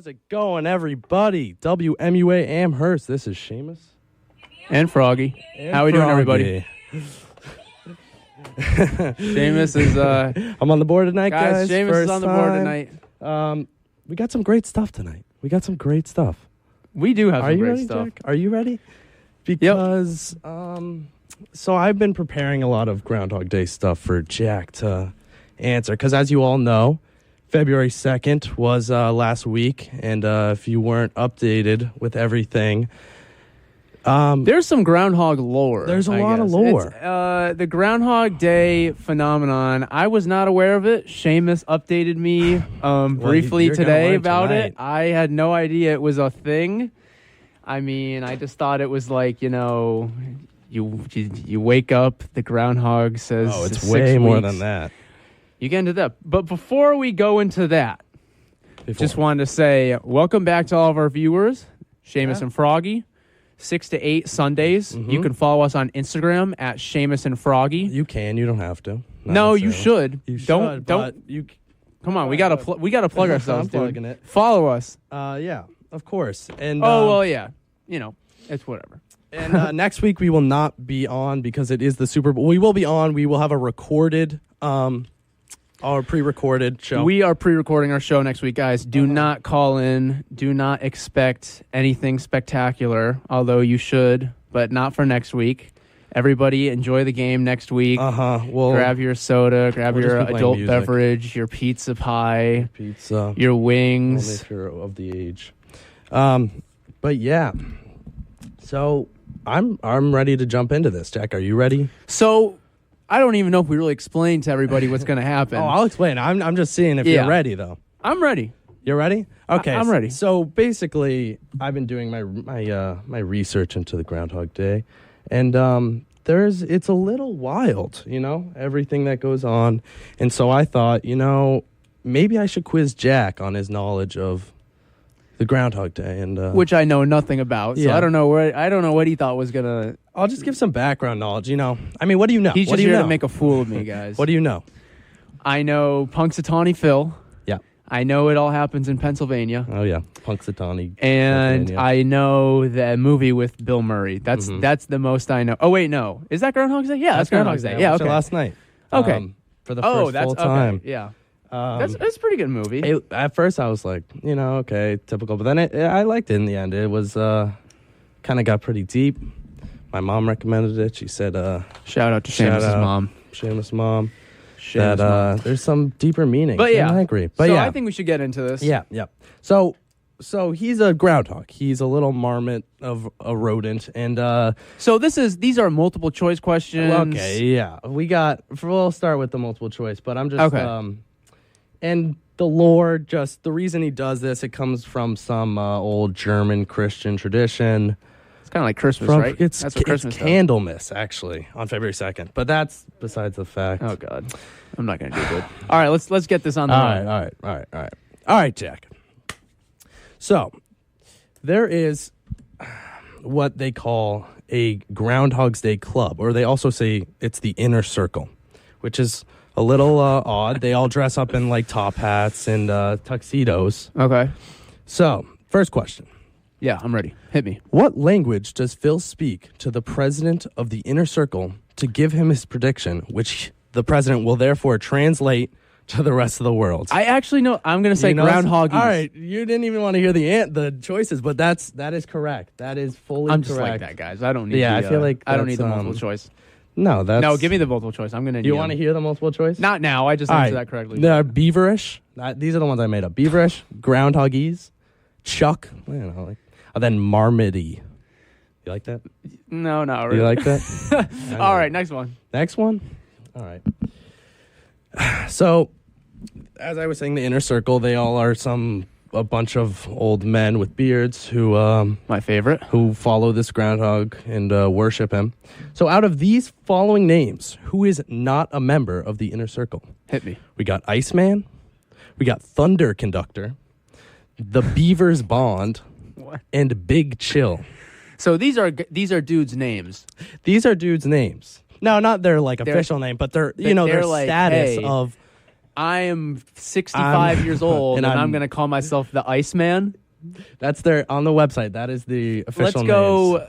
How's it going, everybody? WMUA Amherst. This is Seamus and Froggy. How we doing, everybody? Seamus is I'm on the board tonight, guys. Seamus is on the board tonight. We got some great stuff tonight. We got some great stuff. We do have some great ready, stuff. Jack? Are you ready? Because so I've been preparing a lot of Groundhog Day stuff for Jack to answer. Because as you all know, February 2nd was last week, and if you weren't updated with everything, there's some Groundhog lore. There's a lot of lore. It's, the Groundhog Day phenomenon, I was not aware of it. Seamus updated me briefly today about it. I had no idea it was a thing. I mean, I just thought it was like, you wake up, the groundhog says... Oh, it's way more than that. You get into that. But before we go into that, just wanted to say welcome back to all of our viewers, Seamus and Froggy, 6 to 8 Sundays. Mm-hmm. You can follow us on Instagram at Seamus and Froggy. You can. You don't have to. No, you should. You don't. You. Come on, we gotta plug ourselves, dude. Plugging it. Follow us. Yeah, of course. And yeah. It's whatever. And next week we will not be on because it is the Super Bowl. We will be on. We will have a recorded, our pre-recorded show. We are pre-recording our show next week, guys. Do not call in. Do not expect anything spectacular, although you should, but not for next week. Everybody enjoy the game next week. Well, grab your soda, grab your adult beverage, your pizza pie, your wings. Only if you're of the age. But yeah. So I'm ready to jump into this. Jack, are you ready? So I don't even know if we really explained to everybody what's going to happen. I'll explain. I'm just seeing if you're ready, though. I'm ready. You're ready? Okay. I'm ready. So basically, I've been doing my research into the Groundhog Day, and it's a little wild, everything that goes on. And so I thought, maybe I should quiz Jack on his knowledge of the Groundhog Day, and which I know nothing about. So I don't know what he thought was gonna. I'll just give some background knowledge. I mean, what do you know? He's just here to make a fool of me, guys. What do you know? I know Punxsutawney Phil. Yeah. I know it all happens in Pennsylvania. Oh yeah, Punxsutawney. And I know the movie with Bill Murray. That's the most I know. Oh wait, no, is that Groundhog Day? Yeah, that's Groundhog Day. Yeah, okay. Last night. Okay. For the first full time. Okay. Yeah. That's a pretty good movie. At first, I was like, okay, typical. But then I liked it in the end. It was kind of got pretty deep. My mom recommended it. She said, shout out to Seamus' mom. Seamus' mom. There's some deeper meaning. But yeah, I agree. But so I think we should get into this. Yeah. So he's a groundhog. He's a little marmot of a rodent, and so these are multiple choice questions. Okay, yeah, we'll start with the multiple choice, but I'm just okay. And the lore, just the reason he does this, it comes from some old German Christian tradition. It's kind of like Christmas, right? That's what Christmas Candlemas, actually, on February 2nd. But that's besides the fact. Oh, God. I'm not going to do good. All right, let's get this on the line. All right, Jack. So, there is what they call a Groundhog's Day Club, or they also say it's the Inner Circle, which is a little odd. They all dress up in like top hats and tuxedos. Okay. So, first question. Yeah, I'm ready. Hit me. What language does Phil speak to the president of the Inner Circle to give him his prediction, which the president will therefore translate to the rest of the world? I actually know. I'm going to say Groundhog. All right. You didn't even want to hear the choices, but that is correct. That is fully correct. I'm just like that, guys. I don't need I feel like I don't need the multiple choice. No, give me the multiple choice. I'm going to You want to hear the multiple choice? Not now. I just answered that correctly. They're beaverish. These are the ones I made up. Beaverish, groundhoggies, chuck, then marmity. You like that? No, not really. You like that? All right, next one. Next one? All right. So, as I was saying, the Inner Circle, they all are a bunch of old men with beards who my favorite, who follow this groundhog and worship him. So out of these following names, who is not a member of the Inner Circle? Hit me. We got Iceman, we got Thunder Conductor, the Beaver's Bond, and Big Chill. So these are dudes' names. These are dudes' names. No, not their official name, but their their status like, hey, of I am 65 years old, and I'm going to call myself the Iceman. That's on the website. That is the official names.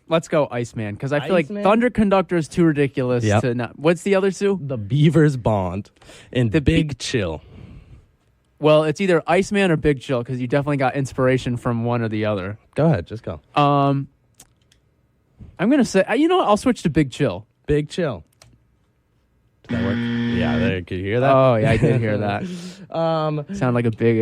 Let's go Iceman, because I feel like Thunder Conductor is too ridiculous to not. What's the other two? The Beaver's Bond and the Big Chill. Well, it's either Iceman or Big Chill, because you definitely got inspiration from one or the other. Go ahead, just go. I'm gonna say, you know what? I'll switch to Big Chill. Big Chill. Did that work? Yeah, there. Could you hear that? Oh, yeah, I did hear that. Sound like a big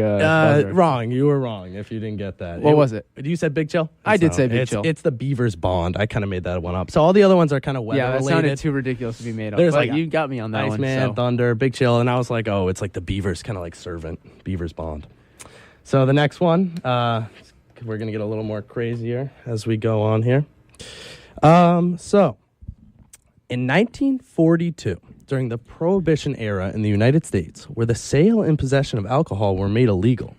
wrong. You were wrong if you didn't get that. What was it? You said Big Chill? I did say Big Chill. It's the Beaver's Bond. I kind of made that one up. So all the other ones are kind of weather related. Yeah, that sounded too ridiculous to be made up. There's but you got me on that Iceman, one. Thunder, Big Chill, and I was like, oh, it's like the Beaver's kind of like servant. Beaver's Bond. So the next one, we're going to get a little more crazier as we go on here. So in 1942, during the Prohibition era in the United States, where the sale and possession of alcohol were made illegal,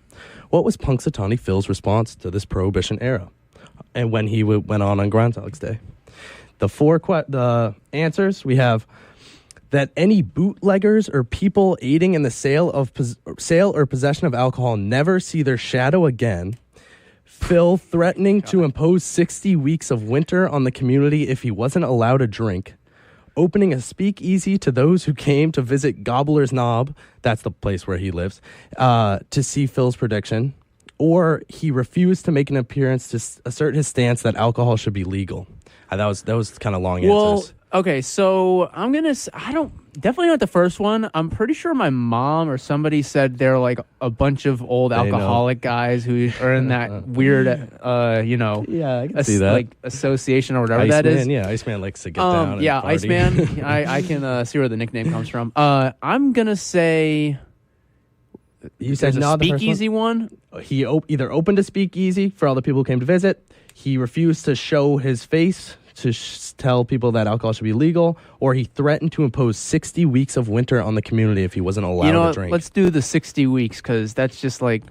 what was Punxsutawney Phil's response to this Prohibition era and when he went on Groundhog's Day? The answers we have: that any bootleggers or people aiding in the sale or possession of alcohol never see their shadow again. Phil threatening to impose 60 weeks of winter on the community if he wasn't allowed a drink. Opening a speakeasy to those who came to visit Gobbler's Knob, that's the place where he lives, to see Phil's prediction. Or he refused to make an appearance to assert his stance that alcohol should be legal. That was kind of long answers. Okay, so I'm going to... Definitely not the first one. I'm pretty sure my mom or somebody said they're like a bunch of old alcoholic guys who are in that weird, yeah, I can see that. Like association or whatever Iceman, that is. Yeah, Iceman likes to get down. Yeah, and party. Iceman. I can see where the nickname comes from. I'm gonna say. You said no. Speakeasy one. He either opened a speakeasy for all the people who came to visit. He refused to show his face to tell people that alcohol should be legal, or he threatened to impose 60 weeks of winter on the community if he wasn't allowed to drink. Let's do the 60 weeks, because that's just like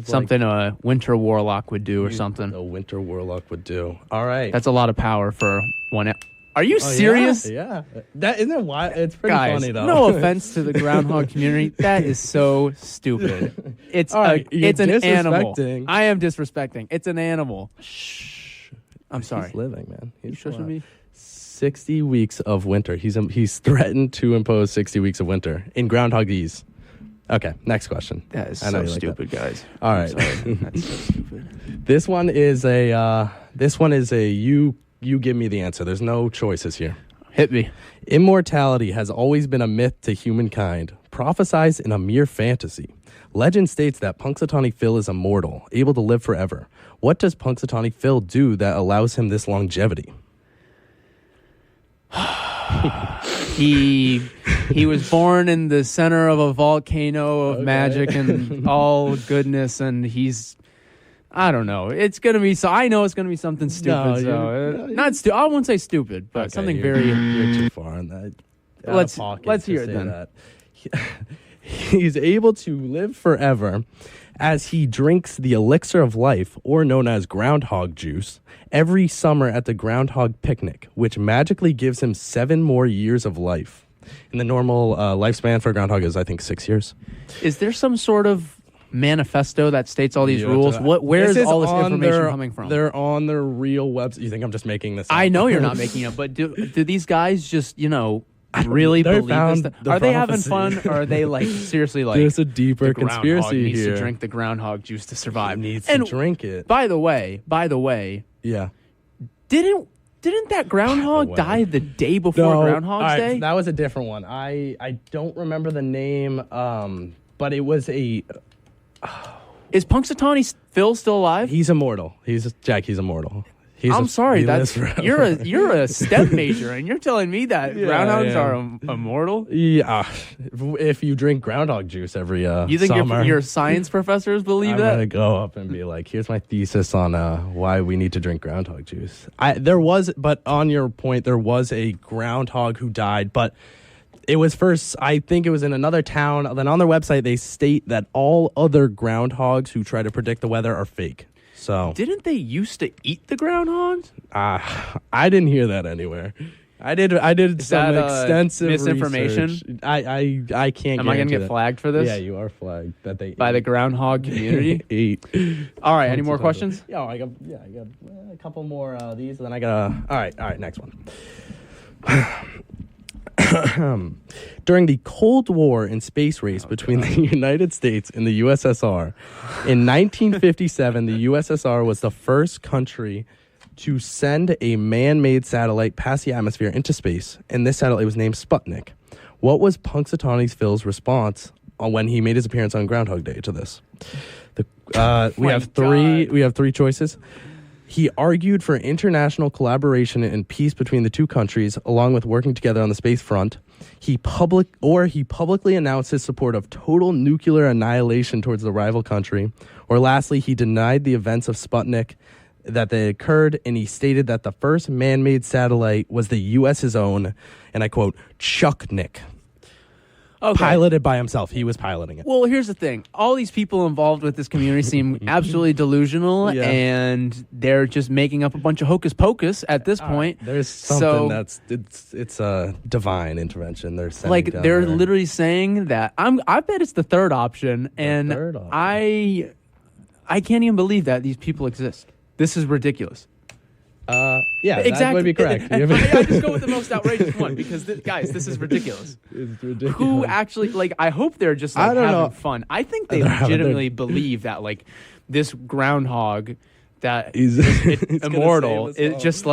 something a winter warlock would do or something. A winter warlock would do. All right. That's a lot of power for one. Are you serious? Yeah. That isn't it wild? It's pretty funny though. No offense to the groundhog community. That is so stupid. It's it's an animal. I am disrespecting. It's an animal. Shh. I'm sorry. He's living, man. He's shushing me. 60 weeks of winter. He's threatened to impose 60 weeks of winter in Groundhogese. Okay, next question. That is so stupid, guys. All right. That's so stupid. This one is a you give me the answer. There's no choices here. Hit me. Immortality has always been a myth to humankind, prophesized in a mere fantasy. Legend states that Punxsutawney Phil is immortal, able to live forever. What does Punxsutawney Phil do that allows him this longevity? He was born in the center of a volcano of magic and all goodness, and I don't know. It's gonna be I know it's gonna be something stupid. I won't say stupid, but something very. You're too far on that. Let's hear it then. That. He's able to live forever as he drinks the elixir of life, or known as groundhog juice, every summer at the groundhog picnic, which magically gives him 7 more years of life. And the normal lifespan for a groundhog is, I think, 6 years. Is there some sort of manifesto that states all these rules? Where is all this information coming from? They're on their real website. You think I'm just making this up? I know you're not making it up, but do these guys just, really believe this? Are they having fun, or are they like seriously like? There's a deeper conspiracy needs here. To drink the groundhog juice to survive. He needs to drink it. By the way, yeah. Didn't that groundhog die the day before Groundhog's Day? That was a different one. I don't remember the name, but it was a. Is Punxsutawney Phil still alive? He's immortal. He's immortal. I'm sorry, you're a STEM major, and you're telling me that groundhogs are immortal? Yeah, if you drink groundhog juice every you think summer. Your science professors believe that? I'm gonna go up and be like, "Here's my thesis on why we need to drink groundhog juice." But on your point, there was a groundhog who died, but it was first. I think it was in another town. Then on their website, they state that all other groundhogs who try to predict the weather are fake. So didn't they used to eat the groundhogs? I didn't hear that anywhere. I did some extensive misinformation. Research. I can't. Am I gonna get that. flagged for this? Yeah, you are flagged. That they by the Groundhog community. All right. Any more questions? Yeah, I got a couple more of these, and then I got All right. Next one. During the Cold War and space race between the United States and the USSR, in 1957, the USSR was the first country to send a man-made satellite past the atmosphere into space, and this satellite was named Sputnik. What was Punxsutawney Phil's response when he made his appearance on Groundhog Day to this? We have three choices. He argued for international collaboration and peace between the two countries, along with working together on the space front. He publicly announced his support of total nuclear annihilation towards the rival country. Or lastly, he denied the events of Sputnik that they occurred, and he stated that the first man-made satellite was the U.S.'s own, and I quote, Chucknik. Okay. Piloted by himself. He was piloting it. Well, here's the thing. All these people involved with this community seem absolutely delusional, and they're just making up a bunch of hocus pocus at this point. There's something it's a divine intervention. They're literally saying that. I bet it's the third option, I can't even believe that these people exist. This is ridiculous. Yeah, exactly. That would be correct. I just go with the most outrageous one because, guys, this is ridiculous. It's ridiculous. Who actually, I hope they're just having fun. I think they legitimately believe that, this groundhog that is immortal, it just,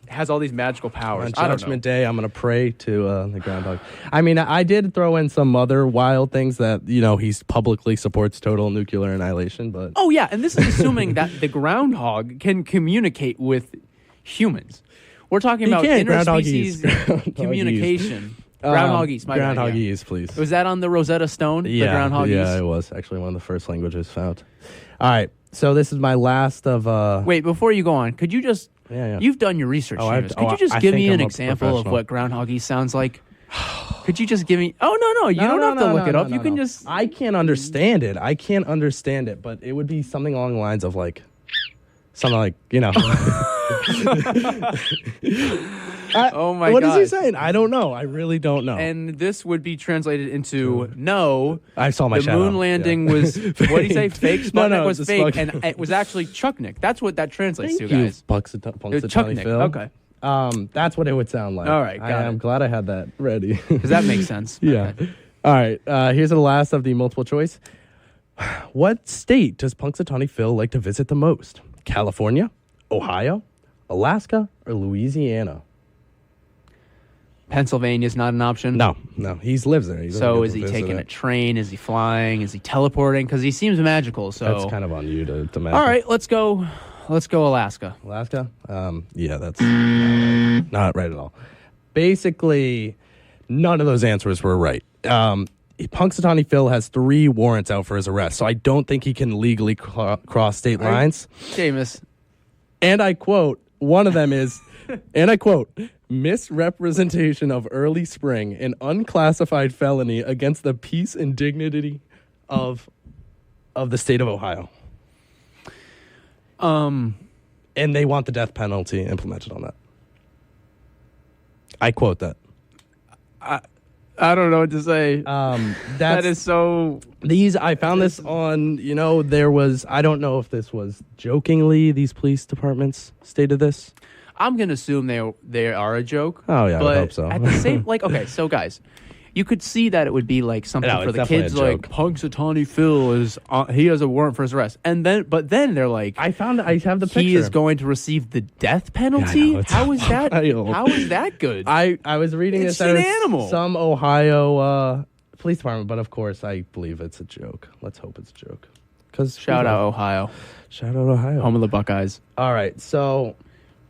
has all these magical powers. On Judgment Day, I'm going to pray to the groundhog. I mean, I did throw in some other wild things that, he publicly supports total nuclear annihilation, but... Oh, yeah, and this is assuming that the groundhog can communicate with humans. We're talking about interspecies communication. Groundhog East, my Groundhog East, please. Was that on the Rosetta Stone? The Groundhog East? Yeah, it was actually one of the first languages found. All right, so this is my last of... Wait, before you go on, could you just... Yeah. You've done your research, Seamus. Could you just give me an example of what Groundhog East sounds like? Could you just give me... Oh, no. You don't have to look it up. You can just... I can't understand it. But it would be something along the lines of, something like, oh, my God. What is he saying? I don't know. I really don't know. And this would be translated into, no. I saw my shadow. The moon landing was... What did he say? Fake? Sputnik was fake, and it was actually Chucknik. That's what that translates to, guys. Punxsutawney Phil. Okay. That's what it would sound like. All right, I'm glad I had that ready. Because that makes sense. Yeah. Okay. All right. Here's the last of the multiple choice. What state does Punxsutawney Phil like to visit the most? California, Ohio, Alaska, or Louisiana? Pennsylvania's not an option? No. He lives there. So is he taking a train? Is he flying? Is he teleporting? Because he seems magical. So that's kind of on you to imagine. All right, let's go Alaska. Alaska? Yeah, that's not right at all. Basically, none of those answers were right. Punxsutawney Phil has 3 warrants out for his arrest, so I don't think he can legally cross state lines. Seamus. And I quote, one of them is, and I quote, misrepresentation of early spring, an unclassified felony against the peace and dignity of the state of Ohio. And they want the death penalty implemented on that. I quote that. I don't know what to say. That is so... I found this on, there was... I don't know if this was jokingly these police departments stated this. I'm going to assume they are a joke. Oh, yeah, but I hope so. At the same... okay, so guys... You could see that it would be something for the kids, Punxsutawney Phil he has a warrant for his arrest, but then they're like, I have the picture. He is going to receive the death penalty. Yeah, how is that? How is that good? I was reading it's an animal. Some Ohio police department, but of course I believe it's a joke. Let's hope it's a joke. Shout out Ohio, home of the Buckeyes. All right, so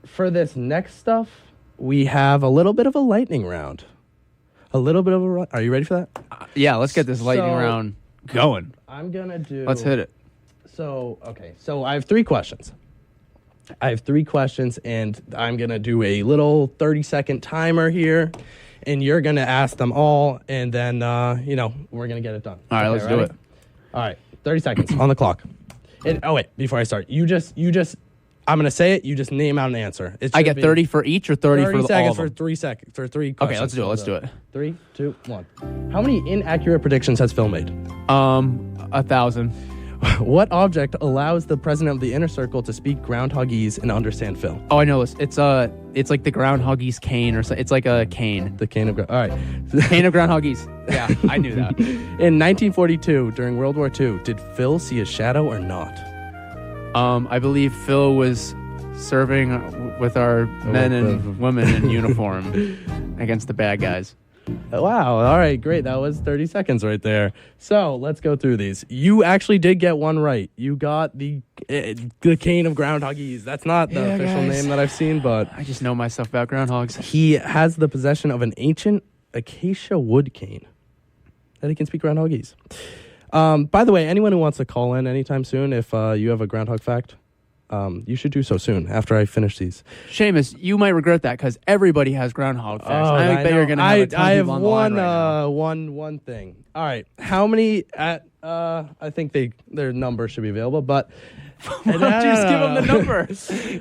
for this next stuff, we have a little bit of a lightning round. Are you ready for that? Yeah, let's get this lightning round going. I'm going to do... Let's hit it. So I have 3 questions. And I'm going to do a little 30-second timer here, and you're going to ask them all, and then, we're going to get it done. All right, let's do it. All right, 30 seconds on the clock. And, before I start, you just I'm going to say it. You just name out an answer. I get 30 for each or 30 for all seconds of them? for 3 seconds. For 3 questions. Okay, let's do it. Let's do it. 3, 2, 1. How many inaccurate predictions has Phil made? 1,000. What object allows the president of the inner circle to speak Groundhogese and understand Phil? Oh, I know this. It's like the Groundhogese cane or something. It's like a cane. The cane of... All right. Cane of Groundhogese. Yeah, I knew that. In 1942, during World War II, did Phil see a shadow or not? I believe Phil was serving with our men and women in uniform against the bad guys. Wow. All right, great. That was 30 seconds right there. So let's go through these. You actually did get one right. You got the cane of Groundhogese. That's not the official name that I've seen, but... I just know my stuff about groundhogs. He has the possession of an ancient acacia wood cane that he can speak Groundhogese. By the way, anyone who wants to call in anytime soon, if you have a groundhog fact, you should do so soon after I finish these. Seamus, you might regret that because everybody has groundhog facts. I bet you're going to have a ton I of have people on the line right now. one thing. All right. How many I think their number should be available, but Just give them the number.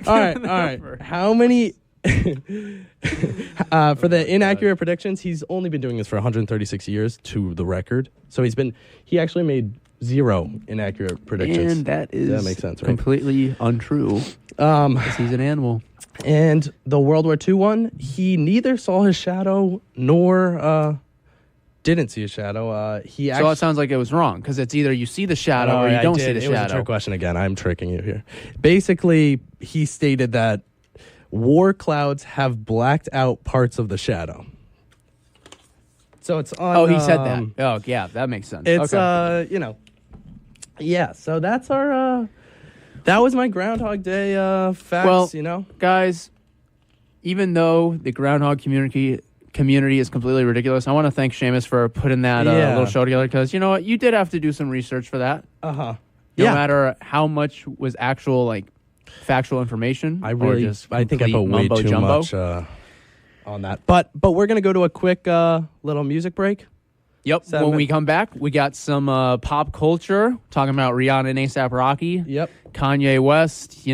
All right. How many for the inaccurate predictions, he's only been doing this for 136 years to the record. So he actually made 0 inaccurate predictions. And that makes sense, right? Completely untrue. Because he's an animal. And the World War II one, he neither saw his shadow nor didn't see a shadow. So it sounds like it was wrong because it's either you see the shadow or you don't see the shadow. It was a trick question again. I'm tricking you here. Basically, he stated that war clouds have blacked out parts of the shadow. So it's on... Oh, he said that. Oh, yeah, that makes sense. It's, yeah, so that's our... that was my Groundhog Day facts, Guys, even though the Groundhog community is completely ridiculous, I want to thank Seamus for putting that little show together because, you know what, you did have to do some research for that. Uh-huh. No matter how much was actual, factual information. I think I put way too much on that. But we're going to go to a quick little music break. Yep. When we come back, we got some pop culture, talking about Rihanna and A$AP Rocky. Yep. Kanye West,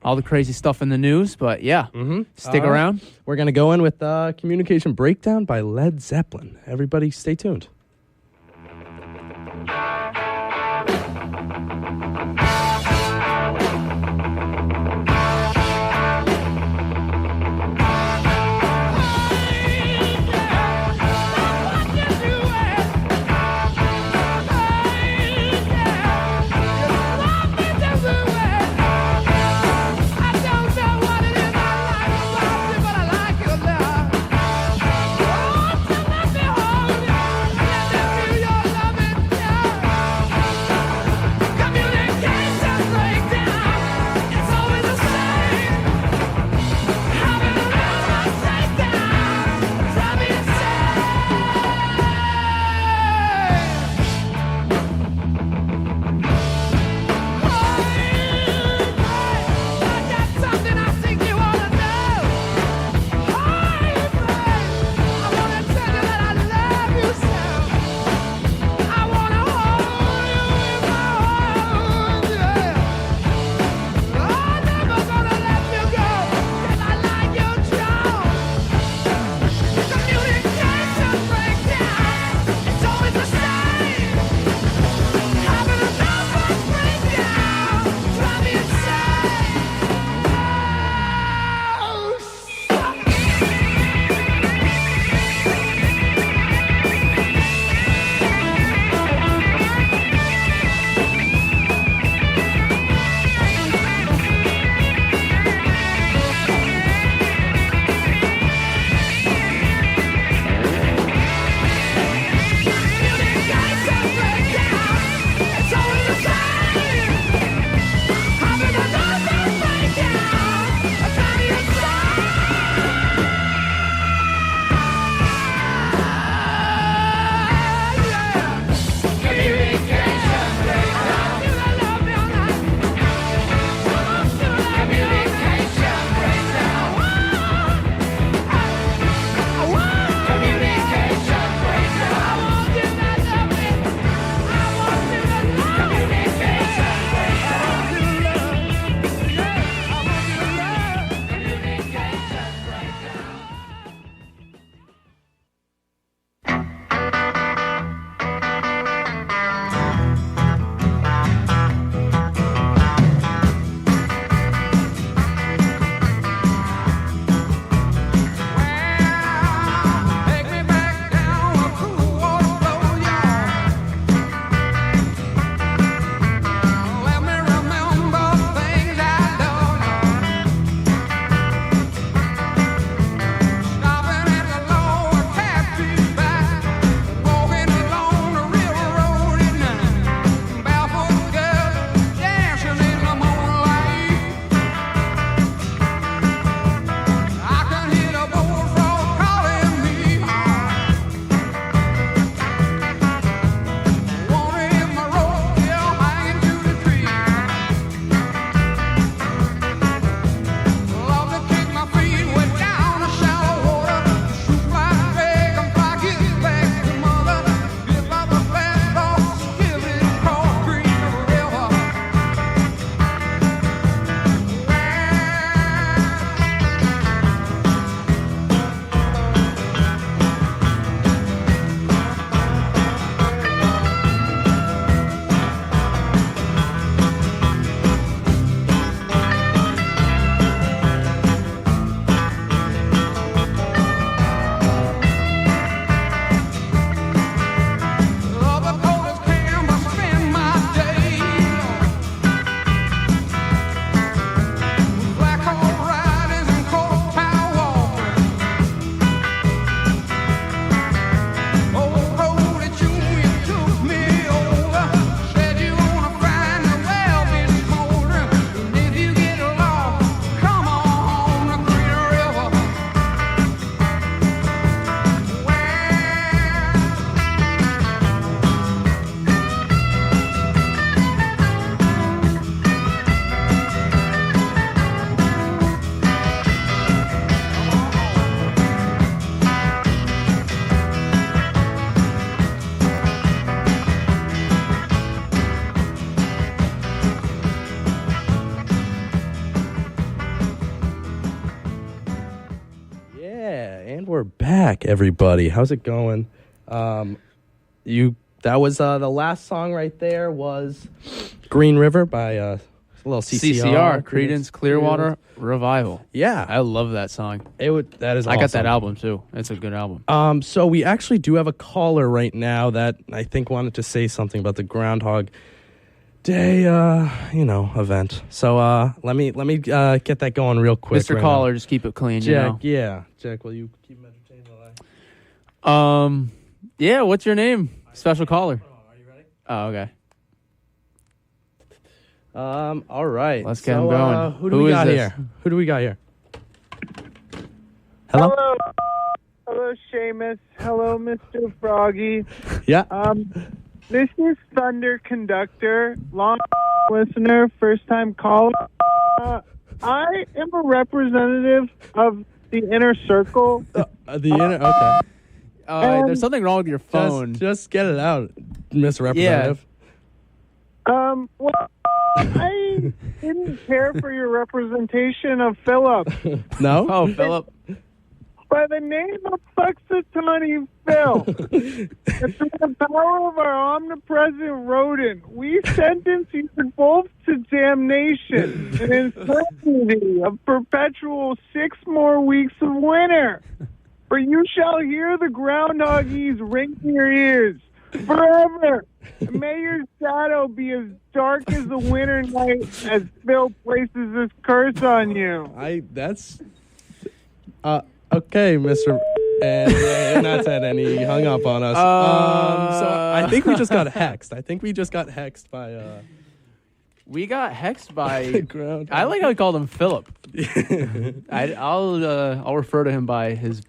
all the crazy stuff in the news. But yeah, stick around. We're going to go in with Communication Breakdown by Led Zeppelin. Everybody stay tuned. back, everybody. How's it going? That was the last song right there was Green River by a little CCR, Creedence Clearwater Revival. Yeah, I love that song. That is awesome. I got that album too. It's a good album. So we actually do have a caller right now that I think wanted to say something about the Groundhog Day, event. So let me get that going real quick. Mr. Caller, just keep it clean. Jack, Jack, will you keep me entertained while yeah. What's your name? Special caller. Are you ready? Oh, okay. All right. Let's get him going. Who do we got here? Who do we got here? Hello? Hello, Seamus. Hello, Mr. Froggy. Yeah. This is Thunder Conductor, long listener, first time caller. I am a representative of the inner circle. Okay. There's something wrong with your phone. Just get it out, Mr. Representative. Well, I didn't care for your representation of Philip. No? Oh, Philip. By the name of Puxatawny Phil, and through the power of our omnipresent rodent, we sentence you both to damnation and insanity of perpetual 6 more weeks of winter. For you shall hear the groundhoggies ring in your ears forever. And may your shadow be as dark as the winter night as Phil places this curse on you. Okay, Mr. And that's it, and he hung up on us. So I think we just got hexed. By We got hexed by Groundhog. I like how he called him Philip. I'll refer to him by his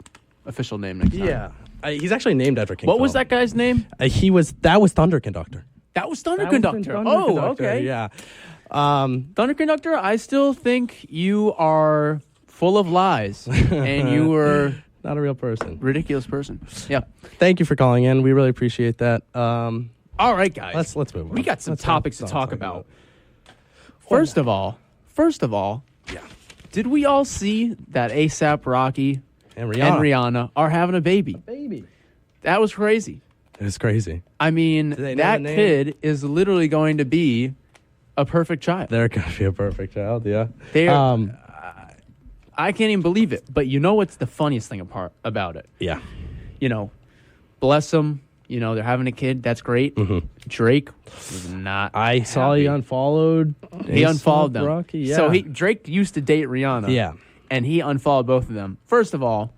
official name next time. Yeah. He's actually named after King What Philip. was that guy's name? That was Thunder Conductor. That was Thunder Conductor. Okay. Yeah. Thunder Conductor, I still think you are full of lies, and you were not a real person. Ridiculous person. Yeah. Thank you for calling in. We really appreciate that. All right, guys. Let's move on. We got some topics to talk about. First of all, yeah. Did we all see that ASAP Rocky And Rihanna are having a baby? Baby. That was crazy. It was crazy. I mean, that kid is literally going to be a perfect child. They're going to be a perfect child, yeah. I can't even believe it. But you know what's the funniest thing about it? Yeah. Bless them. They're having a kid. That's great. Mm-hmm. Drake was not. I saw he unfollowed. He unfollowed them. Rocky, yeah. So Drake used to date Rihanna. Yeah. And he unfollowed both of them. First of all,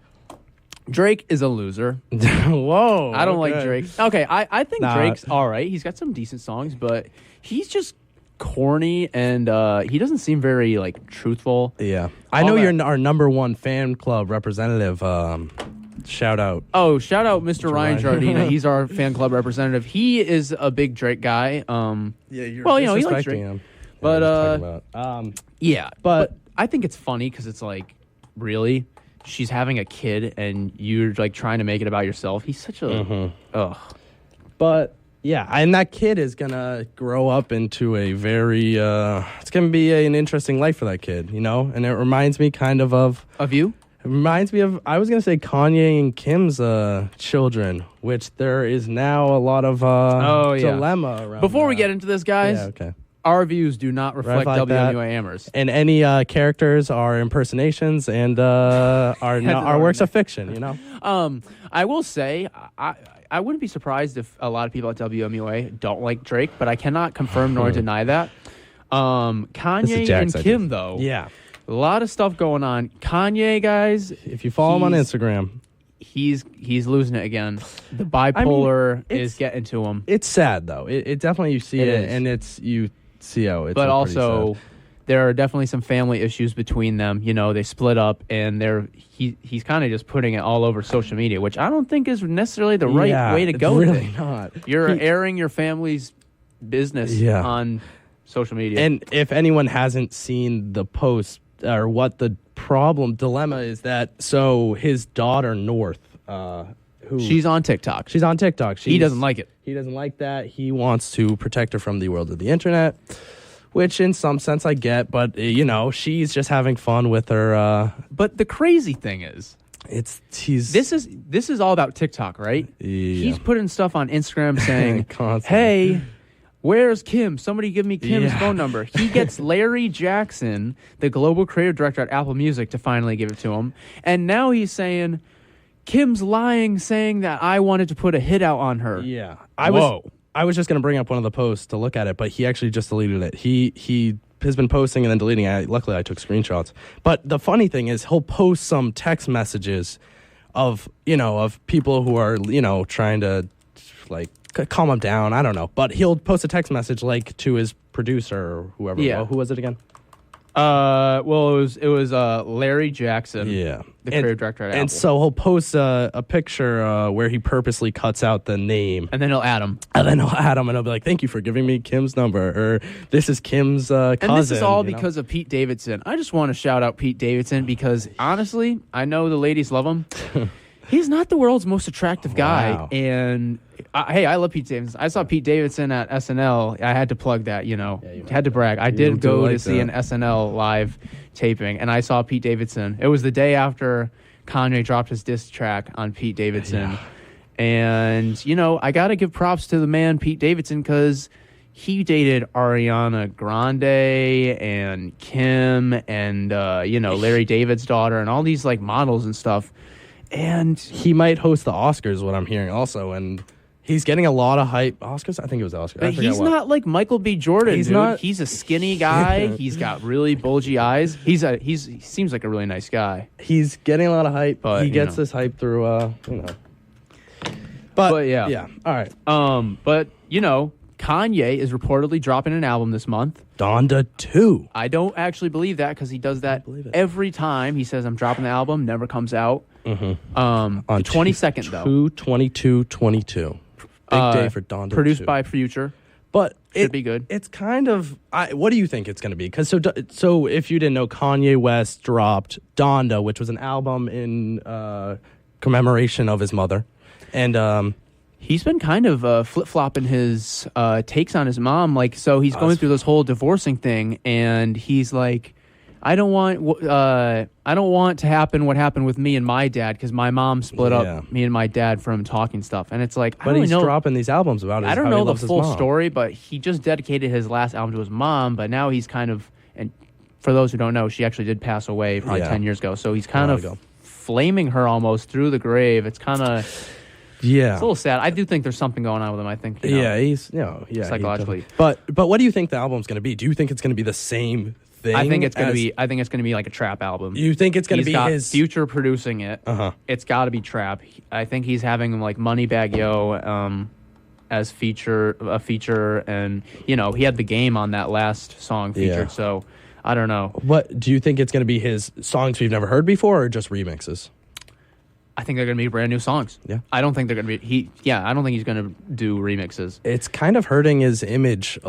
Drake is a loser. Whoa. I don't like Drake. Okay, I think Drake's all right. He's got some decent songs, but he's just corny, and he doesn't seem very truthful. Yeah. I know you're our number one fan club representative. Shout out. Oh, shout out Mr. Ryan Jardina. He's our fan club representative. He is a big Drake guy. You're he likes Drake. Him. But but I think it's funny because it's really, she's having a kid and you're trying to make it about yourself. He's such a But yeah, and that kid is gonna grow up into a very it's gonna be an interesting life for that kid, and it reminds me kind of you. It reminds me of, I was going to say Kanye and Kim's children, which there is now a lot of dilemma around. Before we get into this, guys, our views do not reflect WMUA Amherst. And any characters are impersonations and are works of fiction, I will say, I wouldn't be surprised if a lot of people at WMUA don't like Drake, but I cannot confirm nor deny that. Kanye and Kim, though. Yeah. A lot of stuff going on. Kanye, guys. If you follow him on Instagram, he's losing it again. The bipolar is getting to him. It's sad though. It definitely, you see it and you see how it's. But also, there are definitely some family issues between them. They split up, and he's kind of just putting it all over social media, which I don't think is necessarily the right way to go. It's really not. You're airing your family's business on social media. And if anyone hasn't seen the post, or what the dilemma is, that his daughter North, she's on TikTok. He doesn't like it. He doesn't like that. He wants to protect her from the world of the internet, which in some sense I get, but she's just having fun with her. But the crazy thing is This is all about TikTok, right? Yeah. He's putting stuff on Instagram saying, Constantly. "Hey, where's Kim? Somebody give me Kim's phone number." He gets Larry Jackson, the global creative director at Apple Music, to finally give it to him. And now he's saying, Kim's lying, saying that I wanted to put a hit out on her. Yeah. I was just going to bring up one of the posts to look at it, but he actually just deleted it. He has been posting and then deleting it. Luckily, I took screenshots. But the funny thing is he'll post some text messages of people who are, trying to, like, calm him down. I don't know. But he'll post a text message, like, to his producer or whoever. Yeah. Well, who was it again? It was Larry Jackson. Yeah. The creative director at Apple. And so he'll post a picture where he purposely cuts out the name. And then he'll add him. And he'll be like, "Thank you for giving me Kim's number," or "This is Kim's cousin." And this is all because of Pete Davidson. I just want to shout out Pete Davidson because, honestly, I know the ladies love him. He's not the world's most attractive guy. Wow. And, hey, I love Pete Davidson. I saw Pete Davidson at SNL. I had to plug that, had to brag. I did go to see an SNL live taping, and I saw Pete Davidson. It was the day after Kanye dropped his diss track on Pete Davidson. Yeah. And, I got to give props to the man, Pete Davidson, because he dated Ariana Grande and Kim and, Larry David's daughter and all these, like, models and stuff. And he might host the Oscars, what I'm hearing also, and he's getting a lot of hype. Oscars? I think it was Oscars. But he's not like Michael B. Jordan, dude. He's a skinny guy. He's got really bulgy eyes. He seems like a really nice guy. He's getting a lot of hype. But he gets this hype through, But yeah. Yeah. All right. But, Kanye is reportedly dropping an album this month. Donda 2. I don't actually believe that because he does that every time. He says, "I'm dropping the album," never comes out. Mm-hmm. On the 22nd, though. 2/22/22. Big day for Donda 2. Produced by Future. But Should be good. It's kind of... what do you think it's going to be? Because so if you didn't know, Kanye West dropped Donda, which was an album in commemoration of his mother. And... he's been kind of flip-flopping his takes on his mom. Like, so he's going through this whole divorcing thing, and he's like, I don't want to happen what happened with me and my dad because my mom split up me and my dad from talking stuff. And it's like, but he's dropping these albums about it. I don't know the full story, but he just dedicated his last album to his mom. But now he's kind of, and for those who don't know, she actually did pass away probably 10 years ago. So he's kind of flaming her almost through the grave. It's kind of... Yeah, it's a little sad. I do think there's something going on with him. I think. He's psychologically. But what do you think the album's going to be? Do you think it's going to be the same thing? I think it's going to be like a trap album. You think it's going to be his Future producing it? It's got to be trap. I think he's having like Moneybagg Yo as a feature, and he had The Game on that last song featured. Yeah. So I don't know. What do you think it's going to be? His songs we've never heard before, or just remixes? I think they're going to be brand new songs. Yeah. I don't think they're going to be... I don't think he's going to do remixes. It's kind of hurting his image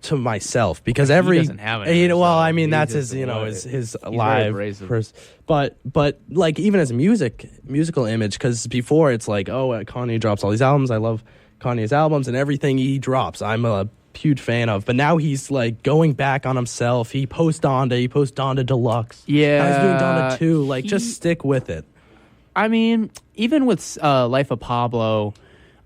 to myself because he doesn't have it. That's his, his live first. But like even his musical image, because before it's like, oh, Kanye drops all these albums. I love Kanye's albums and everything he drops. I'm a huge fan of. But now he's like going back on himself. He posts Donda Deluxe. Yeah. Now he's doing Donda 2. Like, just stick with it. I mean, even with Life of Pablo,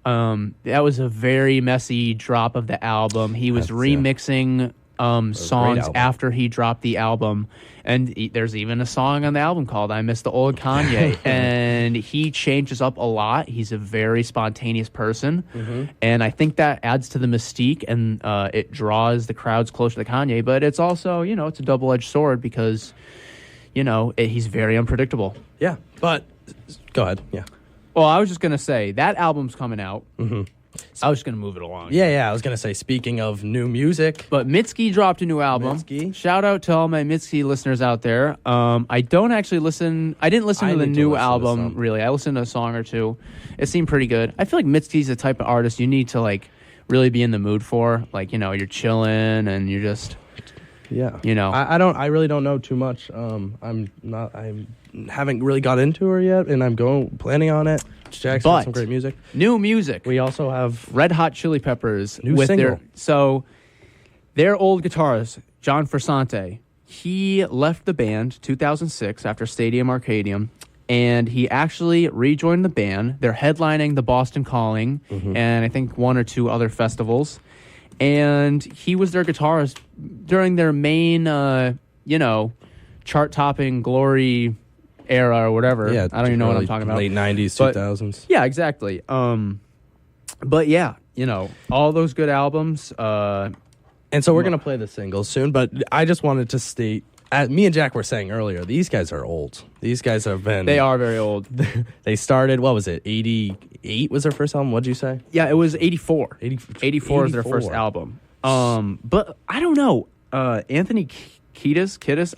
that was a very messy drop of the album. He was remixing songs after he dropped the album. And there's even a song on the album called I Miss the Old Kanye. And he changes up a lot. He's a very spontaneous person. Mm-hmm. And I think that adds to the mystique and it draws the crowds closer to Kanye. But it's also, it's a double-edged sword because, he's very unpredictable. Yeah, but... Go ahead. Yeah. Well, I was just going to say, that album's coming out. Mm-hmm. I was just going to move it along. Yeah. I was going to say, speaking of new music. But Mitski dropped a new album. Shout out to all my Mitski listeners out there. I didn't listen to the new album, really. I listened to a song or two. It seemed pretty good. I feel like Mitski's the type of artist you need to, like, really be in the mood for. Like, you're chilling and you're just... Yeah. I really don't know too much. I haven't really got into her yet, and I'm planning on it. Jack's got some great music. New music. We also have Red Hot Chili Peppers new single. Their old guitarist, John Frusciante, he left the band 2006 after Stadium Arcadium, and he actually rejoined the band. They're headlining the Boston Calling and I think one or two other festivals. And he was their guitarist during their main, chart-topping glory era or whatever. Yeah, I don't even know what I'm talking about. Late 90s, 2000s. Yeah, exactly. But yeah, all those good albums. And so we're going to play the singles soon, but I just wanted to state, me and Jack were saying earlier, these guys are old. These guys have been... They are very old. They started, what was it, 88 was their first album? What'd you say? Yeah, it was 84. 84 is their first album. But I don't know. Anthony Kiedis,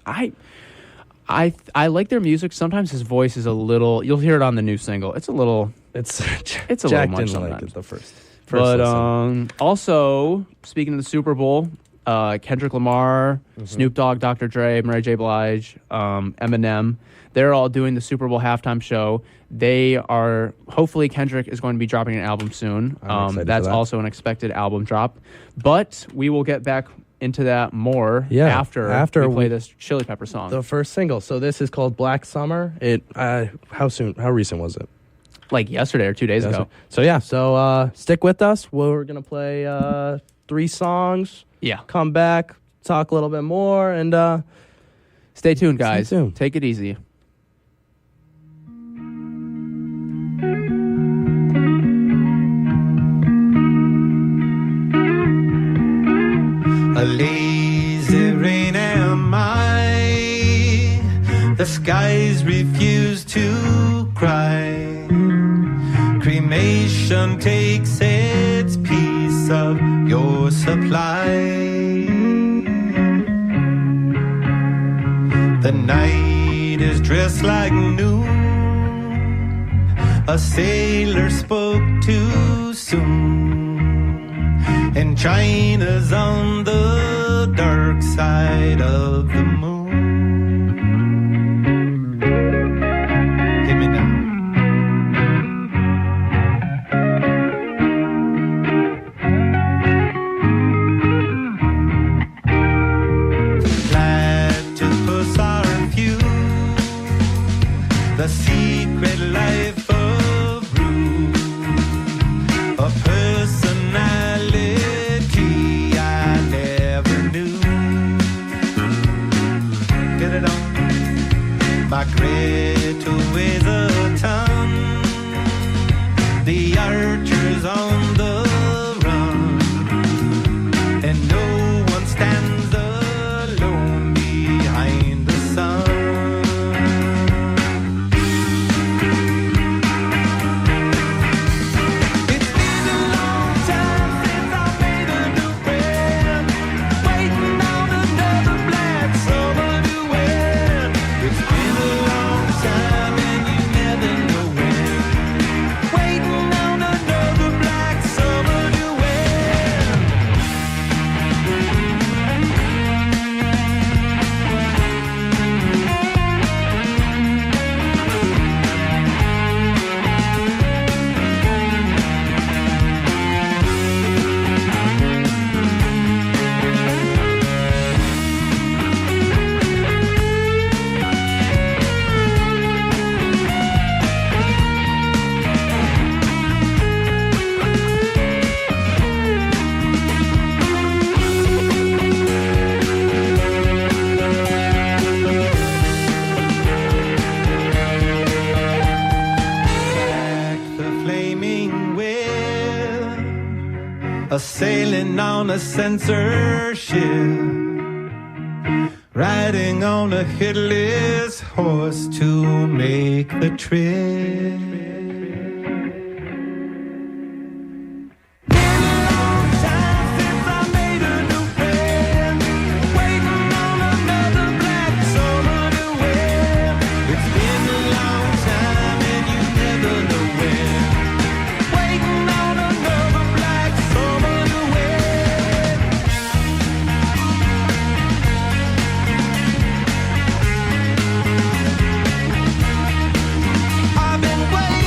I like their music. Sometimes his voice is a little... You'll hear it on the new single. It's a little... It's a Jack little much didn't sometimes. like it the first But listen. Also, speaking of the Super Bowl, Kendrick Lamar, Snoop Dogg, Dr. Dre, Mary J. Blige, Eminem, they're all doing the Super Bowl halftime show. They are, hopefully Kendrick is going to be dropping an album soon. That's also an expected album drop. But we will get back into that more after we play this Chili Pepper song. The first single. So this is called Black Summer. How recent was it? Like yesterday or 2 days ago. So stick with us. We're going to play 3 songs. Yeah. Come back, talk a little bit more, and stay tuned, guys. Stay tuned. Take it easy. A lazy rain am I. The skies refuse to cry. Cremation takes its piece of your supply. The night is dressed like noon. A sailor spoke too soon. And China's on the dark side of the moon. Hit me now. Platypus are few. The secret life of Rue. A personality I never knew. Get it on. My Greta weighs a ton. The archer's on the run. And no one stands alone behind the sun. It's been a long time since I made a new friend, waiting on another black summer to end. It's been a long time and you never know when, waiting on another black summer to end. Back the flaming wheel, a sailing on a censorship, riding on a headless horse to make the trip. Been a long time since I made a new friend, waiting on another black summer to end. It's been a long time and you never know when, waiting on another black summer to end. I've been waiting.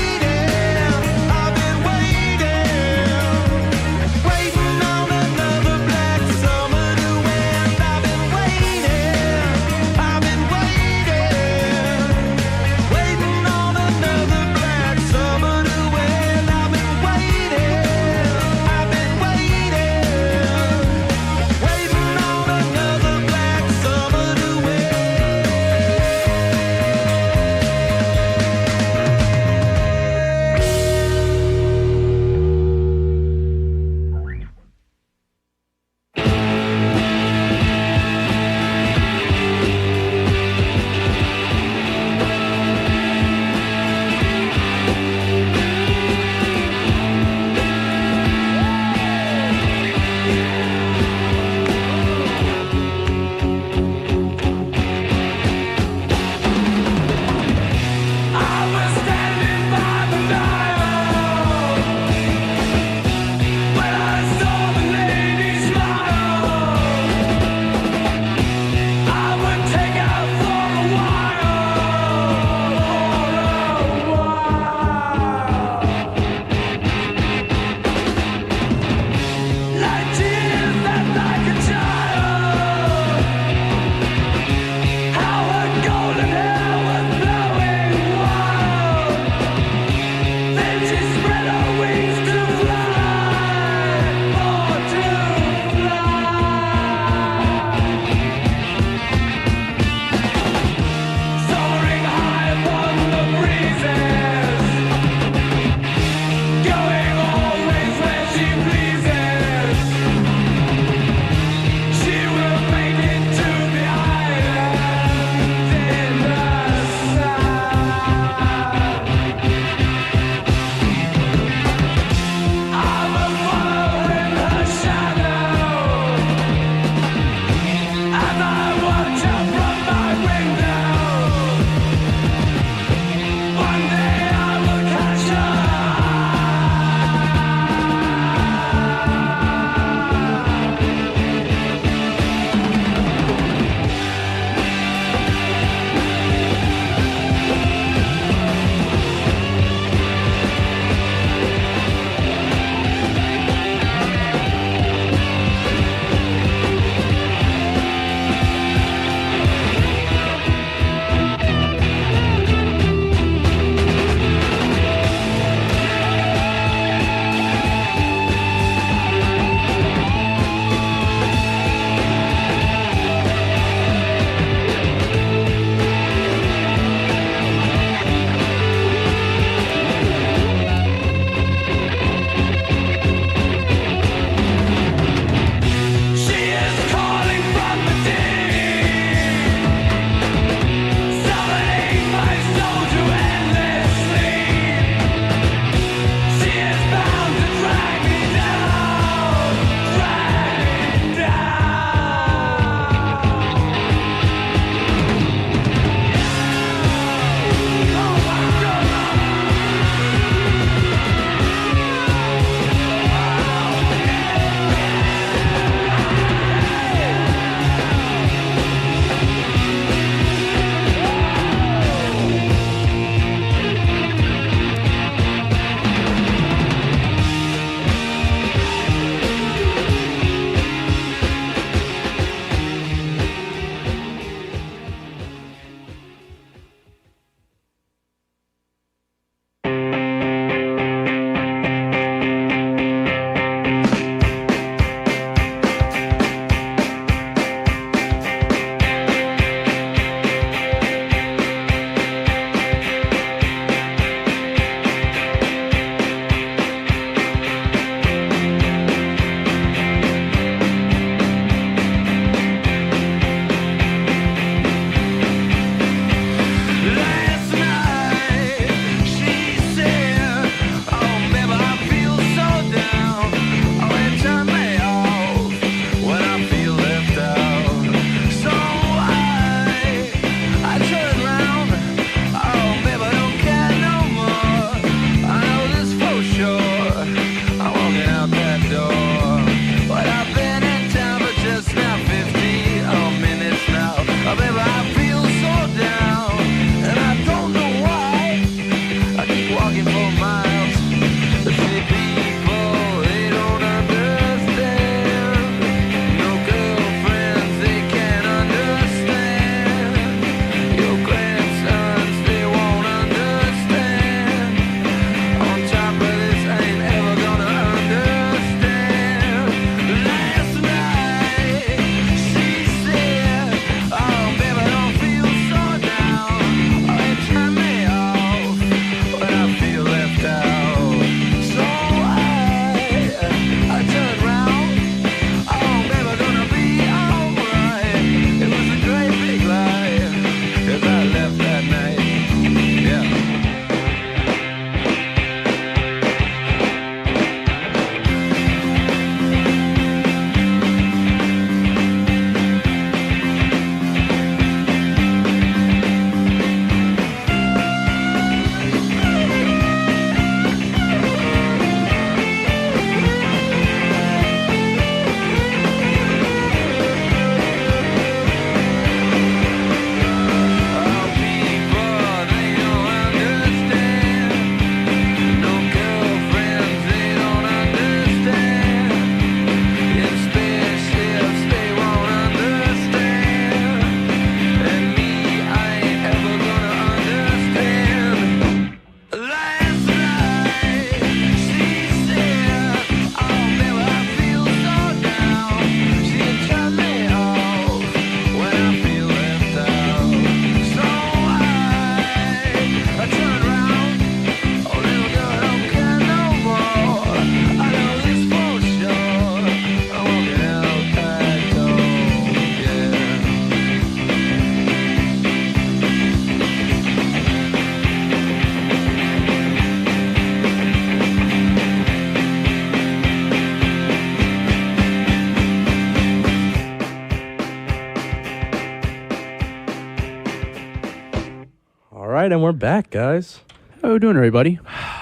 right, and we're back, guys. How are we doing, everybody?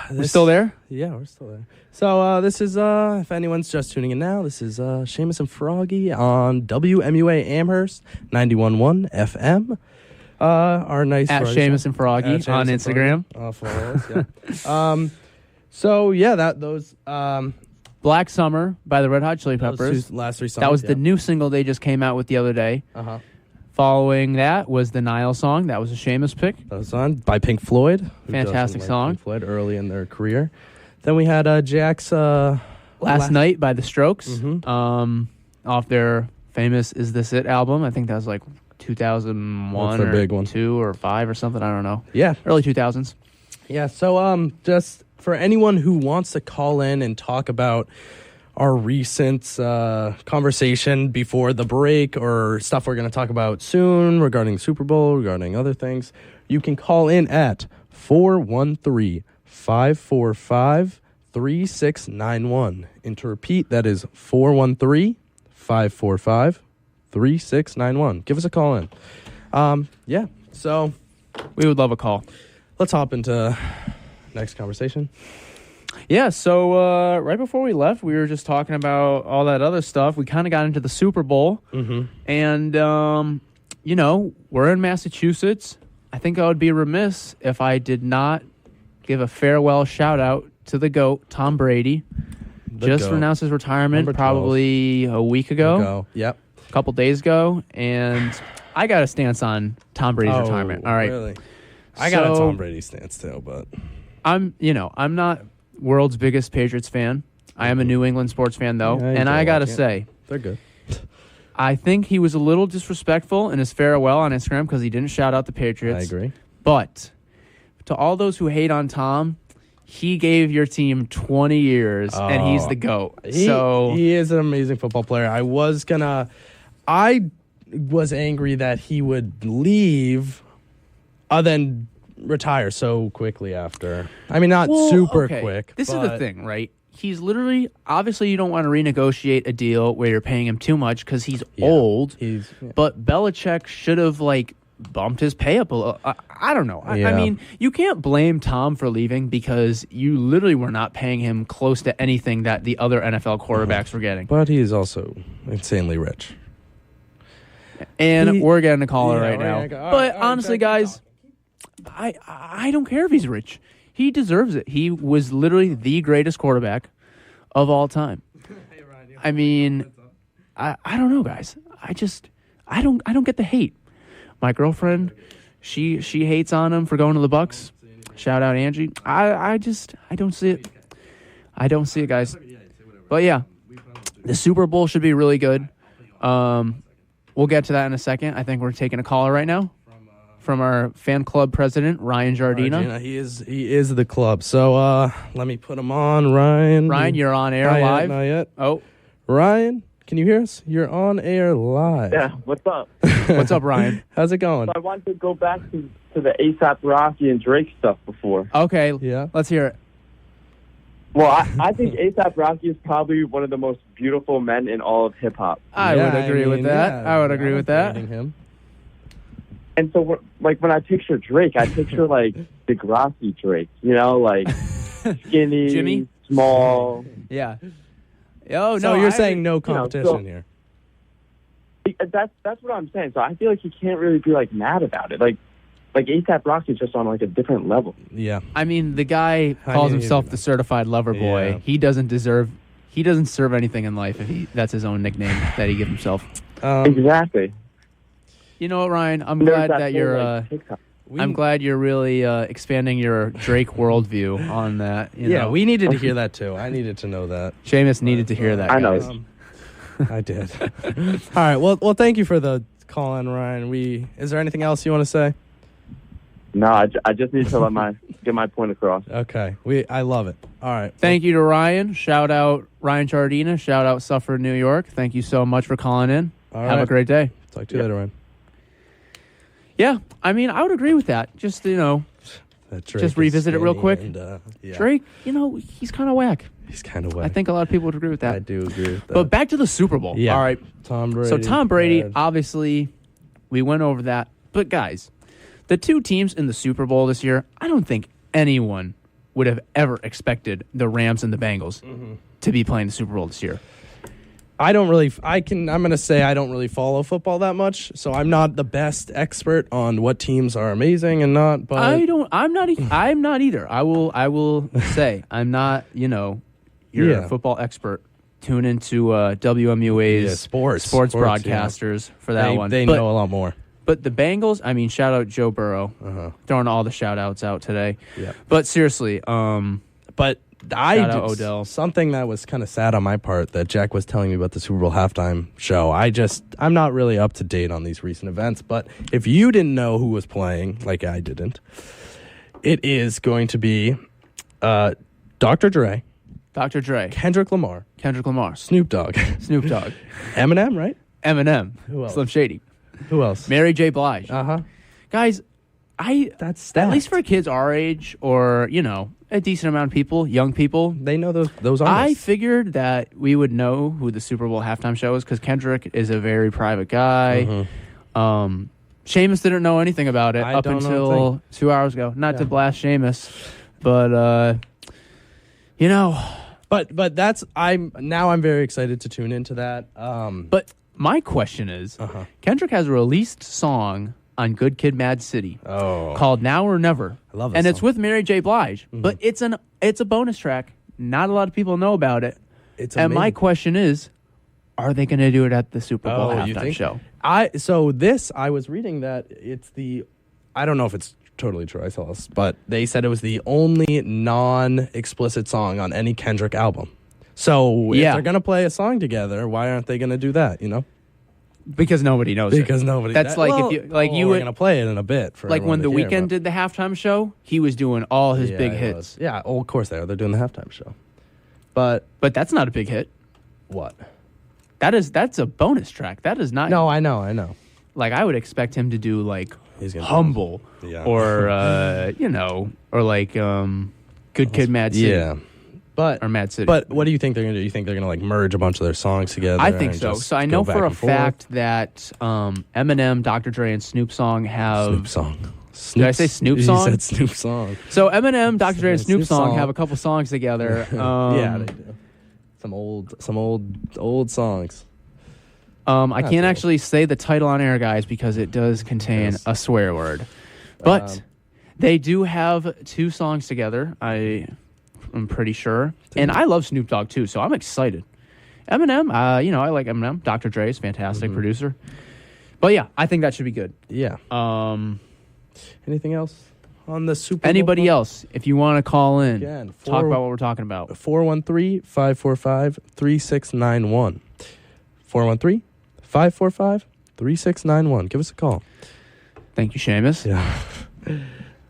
We're still there? Yeah, we're still there. So this is, if anyone's just tuning in now, this is Seamus and Froggy on WMUA Amherst, 91.1 FM. Our nice At Seamus and Froggy on Instagram. Follow us, yeah. So, yeah, those... Black Summer by the Red Hot Chili those Peppers. last three songs. That was the new single they just came out with the other day. Uh-huh. Following that was the Nile song. That was a Seamus pick. That was on by Pink Floyd. Who Fantastic doesn't like song. Pink Floyd early in their career. Then we had Jack's... Last Night by The Strokes. Mhm. Off their famous Is This It album. I think that was like 2001 That's a or big one. 2 or 5 or something. I don't know. Yeah. Early 2000s. Yeah, so just for anyone who wants to call in and talk about our recent conversation before the break or stuff we're going to talk about soon regarding the Super Bowl, regarding other things, you can call in at 413-545-3691. And to repeat, that is 413-545-3691. Give us a call in. Yeah, so We would love a call. let's hop into next conversation. Yeah, so right before we left, we were just talking about all that other stuff. We kind of got into the Super Bowl. Mm-hmm. And, we're in Massachusetts. I think I would be remiss if I did not give a farewell shout-out to the GOAT, Tom Brady. Just GOAT. announced his retirement Number 12. probably a week ago, Yep. a couple days ago. And I got a stance on Tom Brady's retirement. All right. Really? I got a So- Tom Brady stance too, but I'm not world's biggest Patriots fan. I am a New England sports fan, though. Yeah, I and enjoy I got to watching it. say, they're good. I think he was a little disrespectful in his farewell on Instagram because he didn't shout out the Patriots. I agree. But to all those who hate on Tom, he gave your team 20 years, and he's the GOAT. He is an amazing football player. I was angry that he would leave, then retire so quickly after. I mean, not super quick. This is but the thing, right? He's literally, obviously, you don't want to renegotiate a deal where you're paying him too much because he's old. But Belichick should have, bumped his pay up a little. I don't know. I mean, you can't blame Tom for leaving because you literally were not paying him close to anything that the other NFL quarterbacks were getting. But he is also insanely rich. And we're getting a caller Yeah, right we're now. gonna go- all But right, honestly, guys, I don't care if he's rich. He deserves it. He was literally the greatest quarterback of all time. I mean, I don't know, guys. I don't get the hate. My girlfriend, she hates on him for going to the Bucks. Shout out Angie. I don't see it. I don't see it, guys. But yeah, the Super Bowl should be really good. We'll get to that in a second. I think we're taking a caller right now from our fan club president, Ryan Jardina. He is the club. So let me put him on, Ryan. Ryan, you're on air Not live. Yet, not yet. Oh, Ryan, can you hear us? You're on air live. Yeah, what's up? what's up, Ryan? How's it going? So I wanted to go back to the A$AP Rocky and Drake stuff before. Okay, Yeah. let's hear it. Well, I think A$AP Rocky is probably one of the most beautiful men in all of hip-hop. I would agree with that. I would agree with that. Him. And so, when I picture Drake, I picture, Degrassi Drake, skinny, Jimmy? small. Yeah. Oh, So no, you're saying no competition so- here. That's what I'm saying. So I feel like he can't really be, mad about it. A$AP Rocky is just on, a different level. Yeah. I mean, the guy calls himself the certified lover boy. Yeah. He doesn't serve anything in life if that's his own nickname that he gives himself. Exactly. You know what, Ryan? I'm There's glad that that thing, you're. TikTok. I'm glad you're really expanding your Drake worldview on that. You know? we needed to hear that too. I needed to know that. Seamus needed to hear that. I know. guys. I did. All right. Well, thank you for the call in, Ryan. Is there anything else you want to say? No, I just need to get my point across. Okay. I love it. All right. Thank you to Ryan. Shout out Ryan Jardina. Shout out Suffolk, New York. Thank you so much for calling in. All Have right. a great day. Talk to you later, Ryan. Yeah, I mean, I would agree with that. Just, Just revisit it real quick. Yeah. Drake, he's kind of whack. He's kind of whack. I think a lot of people would agree with that. I do agree with that. But back to the Super Bowl. Yeah. All right. Tom Brady. So Tom Brady, bad. obviously, we went over that. But guys, The two teams in the Super Bowl this year, I don't think anyone would have ever expected the Rams and the Bengals to be playing the Super Bowl this year. I'm going to say I don't really follow football that much, so I'm not the best expert on what teams are amazing and not, but I'm not either. I will say I'm not, your football expert. Tune into WMUA's sports broadcasters for that one. They know a lot more. But the Bengals, I mean, shout out Joe Burrow. Throwing all the shout outs out today. Yeah. But seriously, but shout out Odell. Something that was kind of sad on my part that Jack was telling me about the Super Bowl halftime show. I'm not really up to date on these recent events, but if you didn't know who was playing, like I didn't, it is going to be Dr. Dre, Kendrick Lamar, Snoop Dogg, Eminem, right? Eminem, Who else? Slim Shady, Who else? Mary J. Blige. Guys, That's stacked. at least for kids our age, or a decent amount of people, young people, They know those artists. I figured that we would know who the Super Bowl halftime show is because Kendrick is a very private guy. Seamus didn't know anything about it up until 2 hours ago. Not to blast Seamus, but But that's I'm very excited to tune into that. But my question is, Kendrick has a released song on Good Kid, Mad City called Now or Never. I love this and it's song. with Mary J. Blige, but it's a bonus track. Not a lot of people know about it. It's and my amazing. question is, are they going to do it at the Super Bowl you halftime think? show? I was reading that I don't know if it's totally true, I saw this, but they said it was the only non-explicit song on any Kendrick album. So if they're going to play a song together, why aren't they going to do that, Because nobody knows Because it. nobody. That's we're would gonna play it in a bit. For like when everyone The to hear, Weeknd but- did the halftime show, he was doing all his big he hits. was. Yeah, of course they are. They're doing the halftime show. But But that's not a big hit. what? That's a bonus track. That is not. No, I know. Like I would expect him to do like He's gonna do- Humble, Yeah. or or like Good Kid, Mad City, Yeah, but or Mad City. But what do you think they're gonna do? You think they're gonna like merge a bunch of their songs together? I think and so. just So I go know back for a and forth? fact that Eminem, Dr. Dre, and Snoop Song have. Snoop song. Did I say Snoop You Song? said Snoop song. So Eminem, Dr. Dre, and Snoop Snoop Song Song. have a couple songs together. Yeah, they do. Some old songs. I can't cool. actually say the title on air, guys, because it does contain a swear word. But they do have two songs together, I'm pretty sure. And I love Snoop Dogg, too, so I'm excited. Eminem, I like Eminem. Dr. Dre is a fantastic producer. But, yeah, I think that should be good. Yeah. Anything else on the Super Bowl? Anybody else, if you want to call in, Again, talk about what we're talking about. 413-545-3691. 413-545-3691. Give us a call. Thank you, Seamus. Yeah.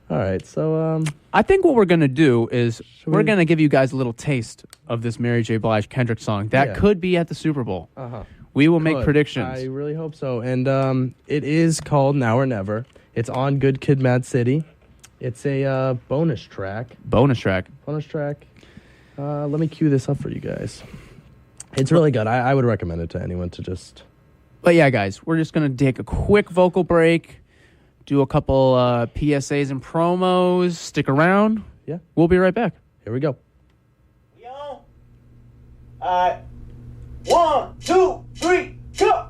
All right. So, I think what we're going to do is we're we- going to give you guys a little taste of this Mary J. Blige Kendrick song. That could be at the Super Bowl. We will make predictions. I really hope so. And it is called Now or Never. It's on Good Kid, Mad City. It's a bonus track. Bonus track. Let me cue this up for you guys. It's really good. I would recommend it to anyone to just... But yeah, guys, we're just going to take a quick vocal break, do a couple PSAs and promos. Stick around. Yeah. We'll be right back. Here we go. We on? All right. 1, 2, 3, go!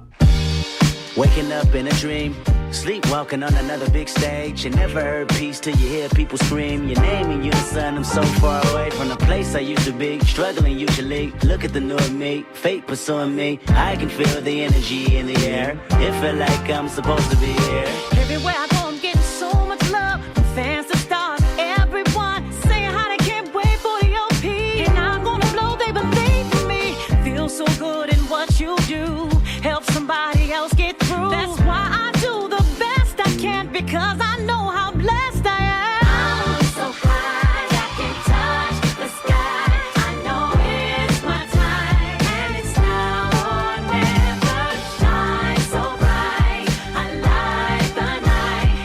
Waking up in a dream, sleepwalking on another big stage. You never heard peace till you hear people scream your name in unison. I'm so far away from the place I used to be, struggling usually. Look at the new me, fate pursuing me. I can feel the energy in the air. It feel like I'm supposed to be here. Everywhere I go, I'm getting so much love from fans to stars. Everyone saying how they can't wait for the OP. And I'm gonna blow, they believe in me. Feel so good in what you do. Help somebody else get through. That's why I do the best I can, because I know how blessed I am. I'm so high, I can touch the sky. I know it's my time, and it's now or never. Shine so bright, I light the night.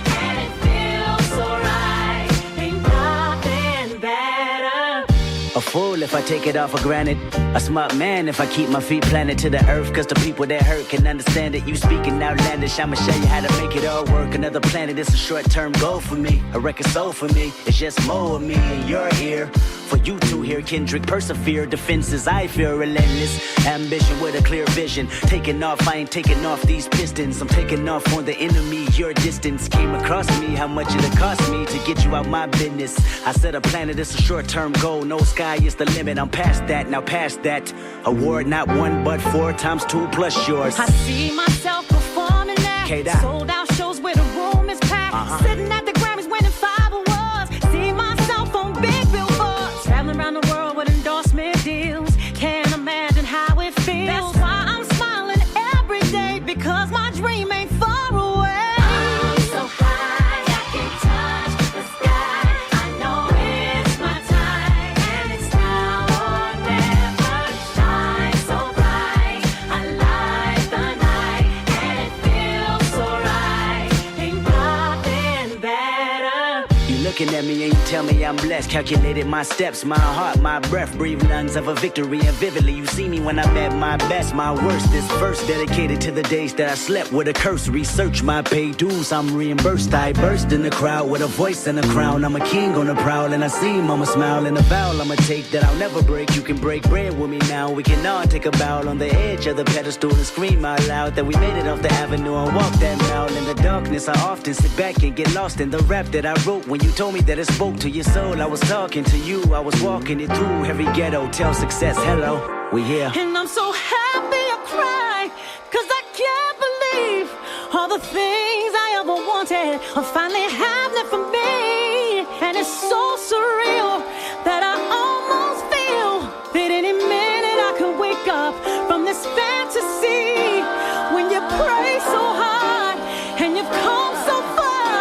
I take it all for granted. A smart man if I keep my feet planted to the earth. Cause the people that hurt can understand it. You speaking outlandish, I'ma show you how to make it all work. Another planet, it's a short-term goal for me. A record soul for me, it's just more of me in your ear. For you to hear Kendrick persevere. Defenses, I feel relentless. Ambition with a clear vision. Taking off, I ain't taking off these pistons. I'm taking off on the enemy. Your distance came across me. How much it'll cost me to get you out my business. I said a planet, it's a short-term goal. No sky is the limit. I'm past that, now past that. Award not 1 but 4 times 2 plus yours. I see myself performing that. Sold out shows where the room is packed. Sitting at the Grammys winning 5 awards. See myself on big billboards. Traveling around the world with endorsement deals. Can't imagine how it feels. That's why I'm smiling every day. Because my dream ain't far away. I'm so high I can touch the sky. I know it's my time. And it's now or never. Shine so bright. I light the night. And it feels so right. Ain't nothing better. You looking at me and you tell me I'm blessed. Calculated my steps, my heart, my breath. Breathe lungs of a victory and vividly you see me when I'm at my best, my worst. This verse dedicated to the days that I slept with a curse. Research my paid dues, I'm reimbursed. I burst in the crowd with a voice and a crown. I'm a king on the prowl and I see mama smile. And a vow I'ma take that I'll never break. You can break bread with me now. We can all take a bow on the edge of the pedestal and scream out loud that we made it off the avenue and walk that mile. In the darkness I often sit back and get lost in the rap that I wrote. When you told me that it spoke to your soul, I was talking to you. I was walking it through every ghetto. Tell success hello, we here. And I'm so happy I cry. Cause I can't believe all the things I ever wanted are finally happening for me. And it's so surreal that I almost feel that any minute I could wake up from this fantasy. When you pray so hard and you've come so far,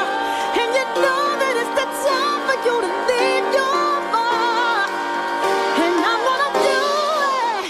and you know that it's the time for you to leave your mark. And I'm gonna do it.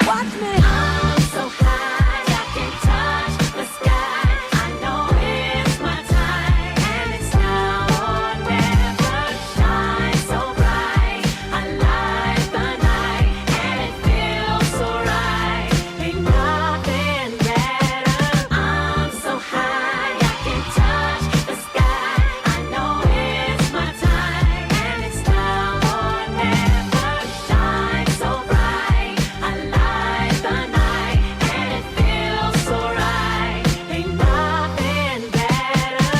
Watch me. I'm so high I can touch the sky. I know it's my time. And it's now or never. Shine so bright. I light the night. And it feels so right. Ain't nothing better. I'm so high I can touch the sky. I know it's my time. And it's now or never. Shine so bright. I light the night. And it feels so right. Ain't nothing better.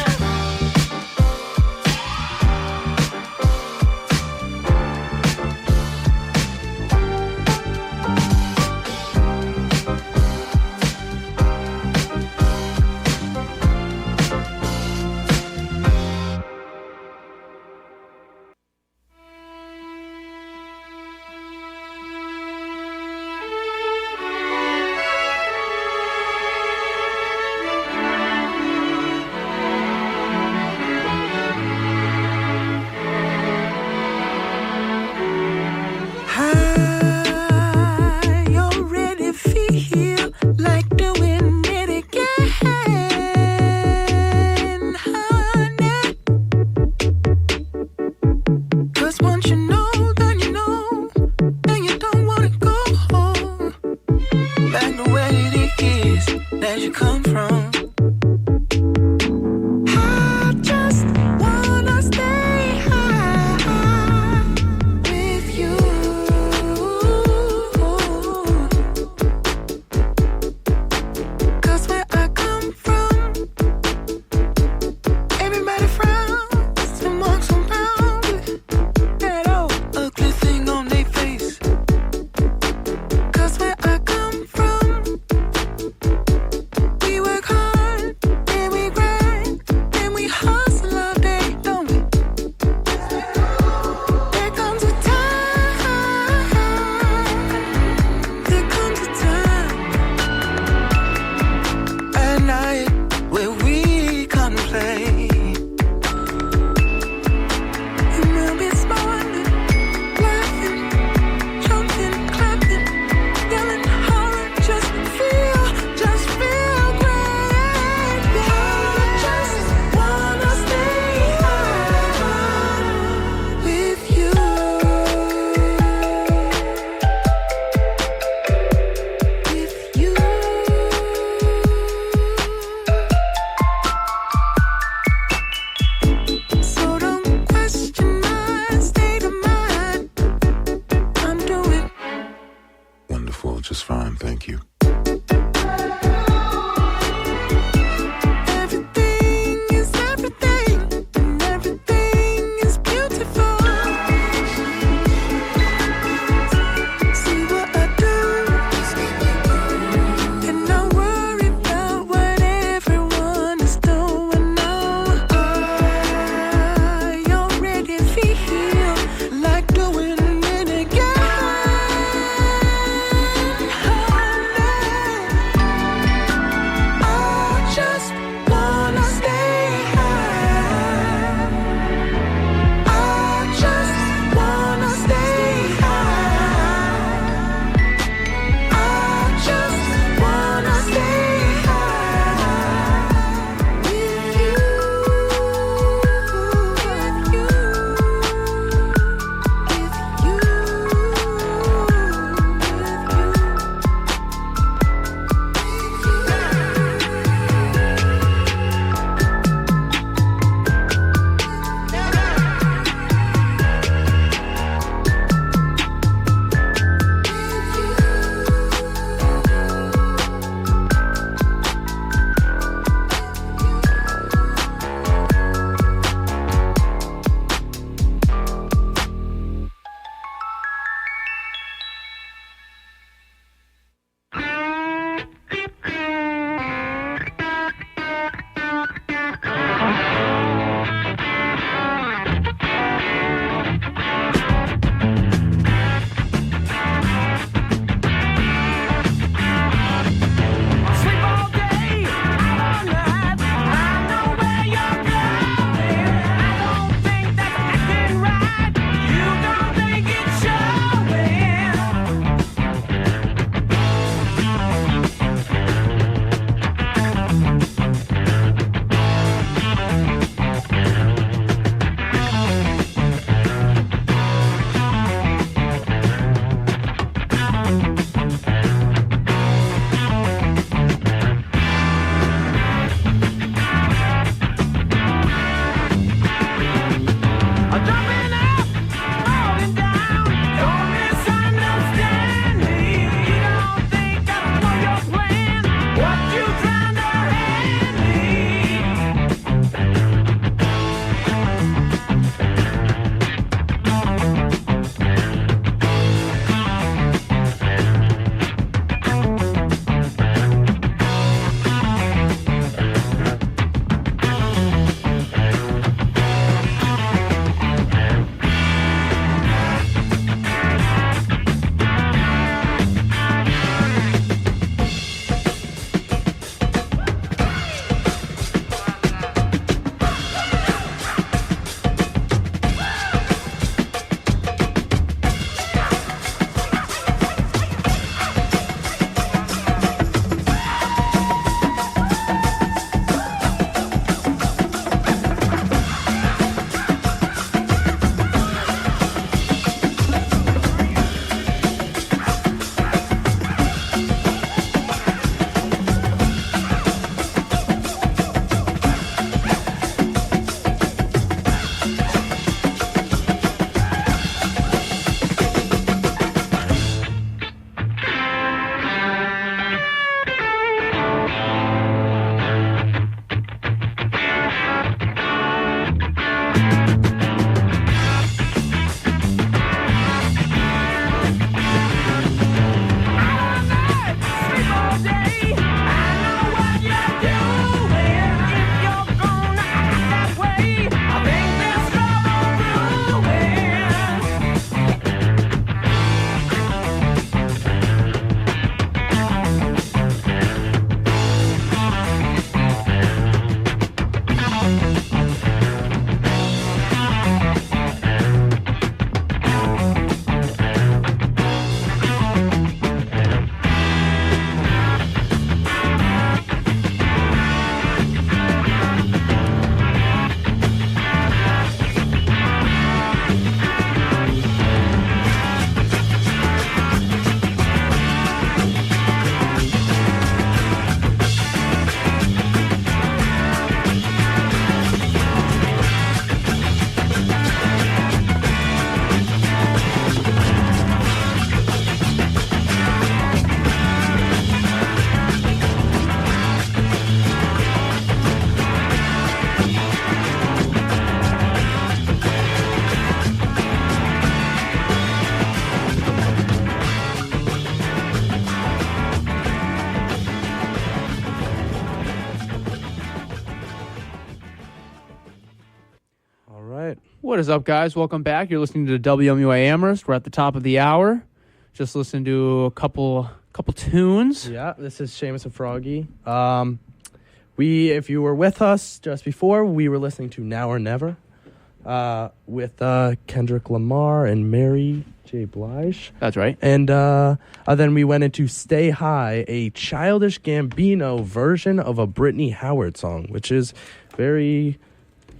I already feel like doing it again, honey. 'Cause once you know, then you know, and you don't wanna go home back to where it is that you come from. I just wanna stay high with you. 'Cause where I come from, everybody frowns and walks around with that old ugly thing on their face. 'Cause where I come from, we work hard just fine, thank you. Everything is everything, and everything is beautiful. See what I do, and don't worry about what everyone is doing now. I already feel like doing it again. Oh, What is up, guys? Welcome back. You're listening to WMUA Amherst. We're at the top of the hour. Just listened to a couple tunes. Yeah, this is Seamus and Froggy. If you were with us just before, we were listening to Now or Never with Kendrick Lamar and Mary J. Blige. That's right. And then we went into Stay High, a Childish Gambino version of a Brittany Howard song, which is very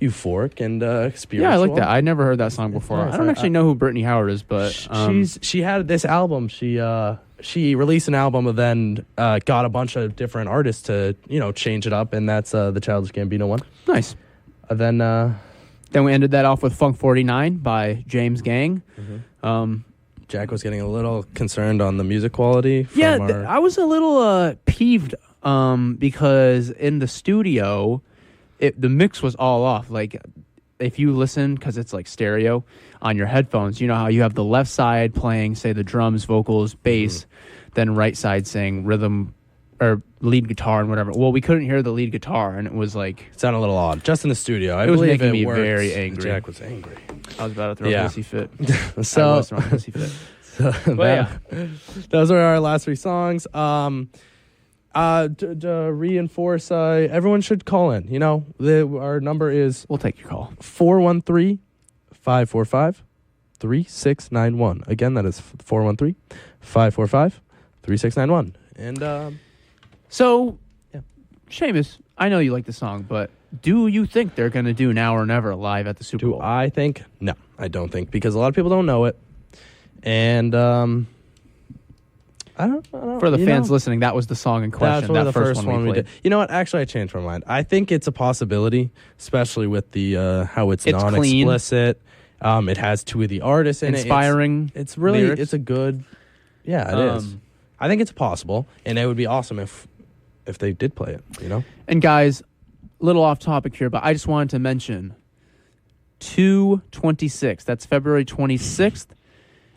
euphoric and spiritual. Yeah, I like that. I never heard that song before. Nice. I don't actually know who Brittany Howard is, but she had this album. She released an album and then got a bunch of different artists to change it up, and that's the Childish Gambino one. Nice. Then we ended that off with Funk 49 by James Gang. Mm-hmm. Jack was getting a little concerned on the music quality. I was a little peeved because in the studio, the mix was all off. Like, if you listen, because it's like stereo on your headphones, you know how you have the left side playing, say, the drums, vocals, bass, then right side saying rhythm or lead guitar and whatever. Well, we couldn't hear the lead guitar, and it was like... It sounded a little odd. Just in the studio. It was making me very angry. Jack was angry. I was about to throw a hissy fit. I was throwing a hissy fit. Those are our last three songs. To reinforce, everyone should call in. Our number is... We'll take your call. 413-545-3691. Again, that is 413-545-3691. And... So, Seamus, I know you like the song, but do you think they're going to do Now or Never live at the Super Bowl? I think? No, I don't think, because a lot of people don't know it. And I don't For the fans listening, that was the song in question. That's that the first one we did. You know what? Actually, I changed my mind. I think it's a possibility, especially with the how it's non-explicit. It has two of the artists in Inspiring it. It's really, lyrics. it's a good, it is. I think it's possible, and it would be awesome if they did play it, And guys, little off topic here, but I just wanted to mention 2/26. That's February 26th.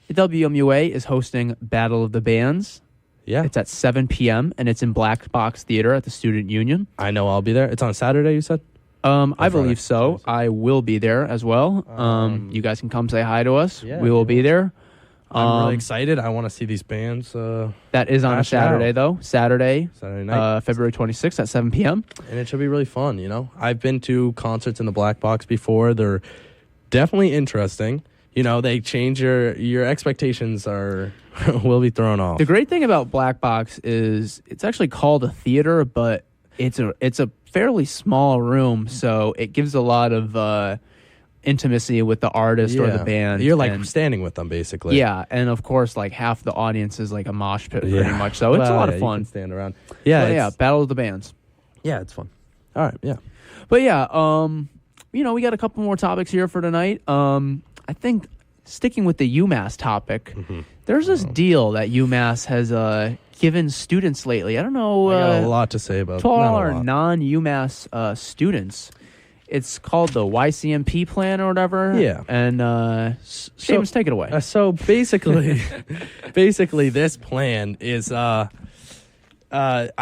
The WMUA is hosting Battle of the Bands. Yeah. It's at 7 p.m. and it's in Black Box Theater at the Student Union. I know I'll be there. It's on Saturday, you said? I believe so. I will be there as well. You guys can come say hi to us. Yeah, we will be there. I'm really excited. I want to see these bands. That is on a Saturday, though. Saturday night. February 26th at 7 p.m. And it should be really fun, I've been to concerts in the Black Box before. They're definitely interesting. They change your expectations will be thrown off. The great thing about Black Box is it's actually called a theater, but it's a fairly small room, so it gives a lot of intimacy with the artist or the band. You're like standing with them, basically. Yeah, and of course, like half the audience is like a mosh pit, pretty much. So it's a lot of fun. You can stand around. Battle of the Bands. Yeah, it's fun. All right, yeah. But we got a couple more topics here for tonight. I think sticking with the UMass topic, there's this deal that UMass has given students lately. I don't know. I got a lot to say about to all our non-UMass students. It's called the YCMP plan or whatever. Yeah. And Seamus, take it away. So basically, this plan is, I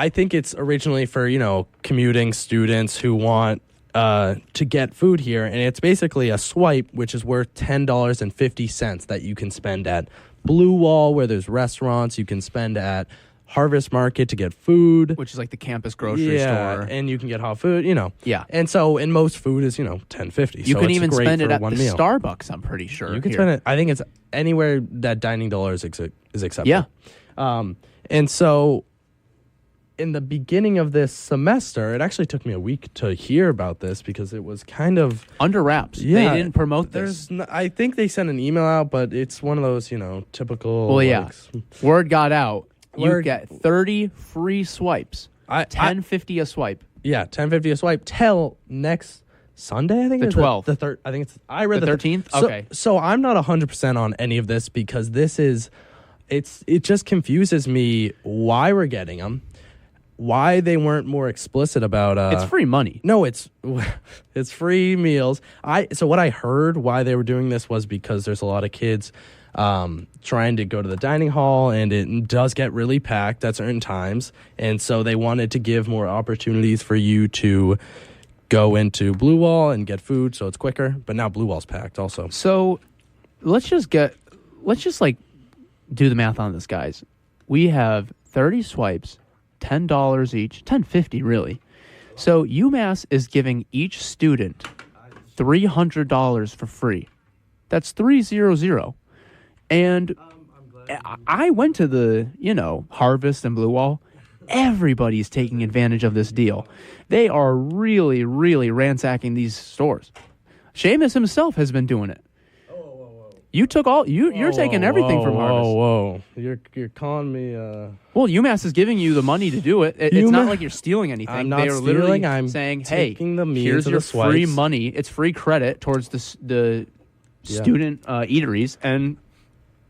think it's originally for, commuting students who want to get food here. And it's basically a swipe, which is worth $10.50 that you can spend at Blue Wall, where there's restaurants. You can spend at Harvest Market to get food, which is like the campus grocery store, and you can get hot food, Yeah, and most food is $10.50. You can even spend it at the meal. Starbucks. I'm pretty sure you can spend it. I think it's anywhere that dining dollars is acceptable. Yeah, and so in the beginning of this semester, it actually took me a week to hear about this because it was kind of under wraps. Yeah, they didn't promote this. I think they sent an email out, but it's one of those typical. Well, yeah, word got out. You get 30 free swipes. $10.50 a swipe. Yeah, $10.50 a swipe till next Sunday. I think the 12th. I think it's. I read the 13th. Okay. So I'm not 100% on any of this because this is. It just confuses me why we're getting them, why they weren't more explicit about. It's free money. No, it's free meals. So what I heard why they were doing this was because there's a lot of kids trying to go to the dining hall, and it does get really packed at certain times, and so they wanted to give more opportunities for you to go into Blue Wall and get food, so it's quicker. But now Blue Wall's packed also. So let's just like do the math on this, guys. We have 30 swipes, $10 each, $10.50 really. So UMass is giving each student $300 for free. That's 300. And I went to the, Harvest and Blue Wall. Everybody's taking advantage of this deal. They are really, really ransacking these stores. Seamus himself has been doing it. You took you're taking everything from Harvest. Whoa. You're calling me Well, UMass is giving you the money to do it. It's not like you're stealing anything. I'm not They are stealing. literally I'm saying, "Hey, taking the means here's of your the swipes." free money. It's free credit towards the student eateries, and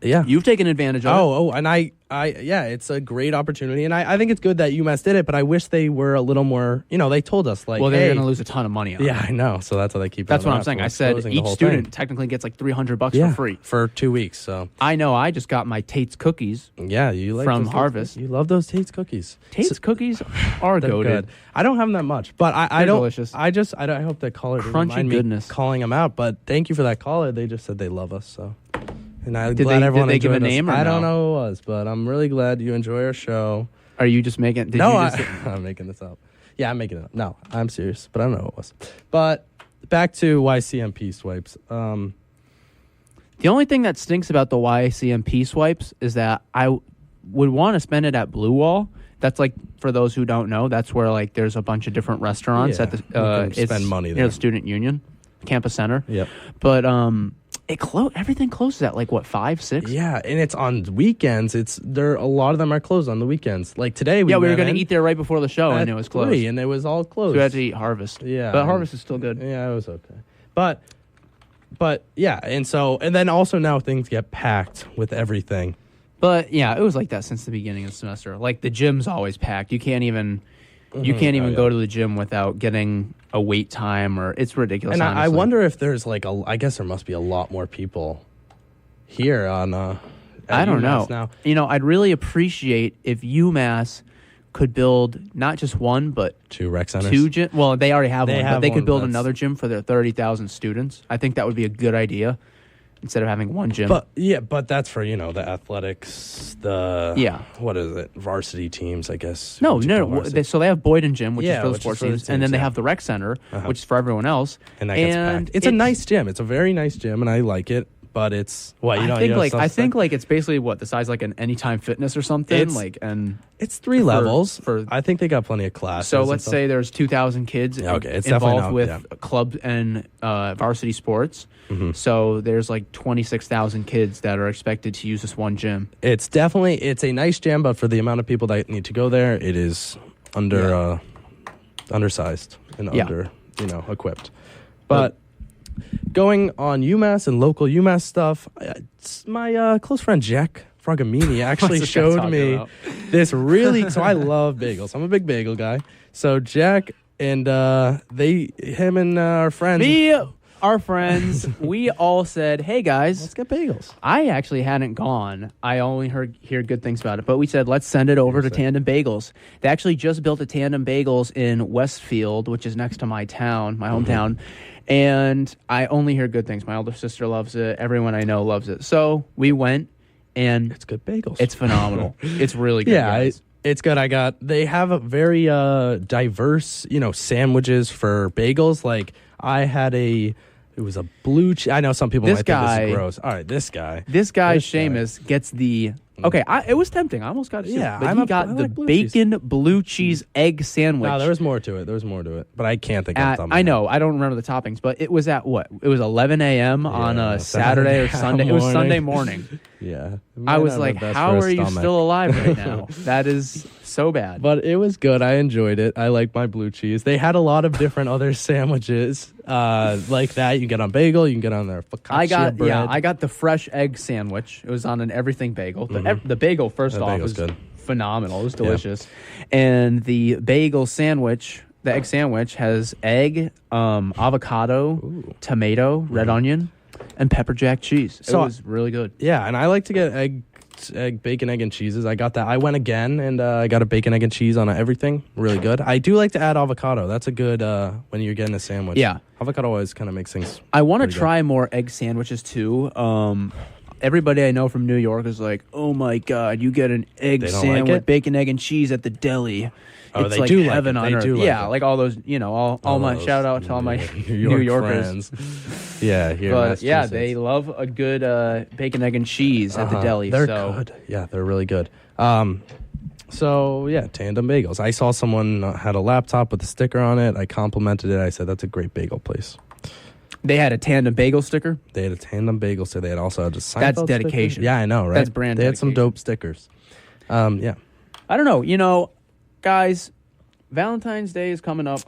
Yeah. you've taken advantage of it." And I it's a great opportunity, and I think it's good that UMass did it, but I wish they were a little more, they told us, like, Well, they're hey, going to lose a ton of money on it. yeah, I know, so that's why they keep That's doing what I'm that saying. for I said exposing the each whole student thing. technically gets like $300 for free. for 2 weeks, so. I know. I just got my Tate's cookies. Yeah, you like From those Harvest. You love those Tate's cookies. Tate's cookies are They're goated. good. I don't have them that much, but I They're don't. delicious. I hope that caller doesn't Crunchy mind me goodness. calling them out. But thank you for that caller. They just said they love us, so. And I'm Did glad they- everyone did they give a enjoyed us. name or I don't no? know who it was, but I'm really glad you enjoy our show. Are you just making? Did No, you just, I'm making this up. Yeah, I'm making it up. No, I'm serious, but I don't know who it was. But back to YCMP swipes. The only thing that stinks about the YCMP swipes is that I would want to spend it at Blue Wall. That's like, for those who don't know, that's where like there's a bunch of different restaurants Yeah, at the you can it's spend money near there. the Student Union Campus Center. Yep. But everything closes at like what, 5, 6? Yeah, and it's on weekends. A lot of them are closed on the weekends. Like today, we were went going in to eat there right before the show, and at it was closed. 3, and it was all closed. So we had to eat Harvest. Yeah, but and- Harvest is still good. Yeah, it was okay. But yeah, and then also now things get packed with everything. But yeah, it was like that since the beginning of the semester. Like the gym's always packed. You can't even go to the gym without getting a wait time, or it's ridiculous. And I honestly. wonder if there's I guess there must be a lot more people here on. I don't UMass know. now. I'd really appreciate if UMass could build not just one, but 2 rec centers. 2 gym. Well, they already have They one, have but they one, could build that's- another gym for their 30,000 students. I think that would be a good idea instead of having one gym. But that's for the athletics, what is it, varsity teams, I guess. No. Varsity. So they have Boyden Gym, which is for the which is sports for the teams, and then teams, they yeah. have the rec center, Uh-huh. which is for everyone else. And that gets packed. It's a nice gym. It's a very nice gym, and I like it. But it's I think it's basically the size like an Anytime Fitness or something. It's 3 levels. I think they got plenty of classes. So and let's stuff. say there's 2,000 kids Okay, it's definitely involved not- with club and varsity sports. Mm-hmm. So there's like 26,000 kids that are expected to use this one gym. It's a nice gym, but for the amount of people that need to go there, it is undersized and under equipped. But going on UMass and local UMass stuff, it's my close friend Jack Fragamini actually What's this guy showed talking me about? this really. So I love bagels. I'm a big bagel guy. So Jack and him and our friends. Our friends, we all said, "Hey guys, Let's get bagels. I actually hadn't gone. I only hear good things about it. But we said, let's send it over to Tandem Bagels. They actually just built a Tandem Bagels in Westfield, which is next to my town, my hometown. And I only hear good things. My older sister loves it. Everyone I know loves it. So we went, and It's good bagels. it's phenomenal. It's really good. Yeah, guys. it's good. They have a very diverse, sandwiches for bagels. Like I had it was a blue cheese. I know some people This might think guy- this is gross. All right, this guy. This guy, This guy. Seamus, gets the... Okay, it was tempting. I almost got it. Yeah, but I he got like the blue cheese. bacon blue cheese egg sandwich. No, there was more to it. But I can't think of them. I know. I don't remember the toppings, but it was at what? It was 11 a.m. on a Saturday or Sunday. It was Sunday morning. Yeah. I was like, how are you still alive right now? That is so bad. But it was good. I enjoyed it. I like my blue cheese. They had a lot of different other sandwiches like that. You can get on bagel. You can get on their focaccia bread. I got the fresh egg sandwich. It was on an everything bagel. The bagel, first The off, bagel's was good. phenomenal. It was delicious. And the bagel sandwich, the egg sandwich, has egg, avocado, tomato, red onion, and pepper jack cheese. So it was really good. Yeah, and I like to get egg bacon, egg, and cheeses. I got that. I went again, and I got a bacon, egg, and cheese on everything. Really good. I do like to add avocado. That's a good when you're getting a sandwich. Yeah. Avocado always kind of makes things. I want to pretty try more egg sandwiches too. Everybody I know from New York is like, "Oh my god, you get an egg They don't sandwich like with it? bacon, egg, and cheese at the deli." Oh, It's they like do like heaven it. on They earth. do like Yeah, it. like all those, all my those shout out to all my New New Yorkers. friends. Yeah, here. in But yeah, Massachusetts. they love a good bacon, egg, and cheese at the deli. They're so. good. Yeah, they're really good. So yeah, Tandem Bagels. I saw someone had a laptop with a sticker on it. I complimented it. I said that's a great bagel place. They had a tandem bagel sticker. They had a Tandem Bagel, so they had also had a Seinfeld That's sticker. dedication. Yeah, I know, right? That's brand They had some dedication. dope stickers. Yeah. I don't know. Guys, Valentine's Day is coming up.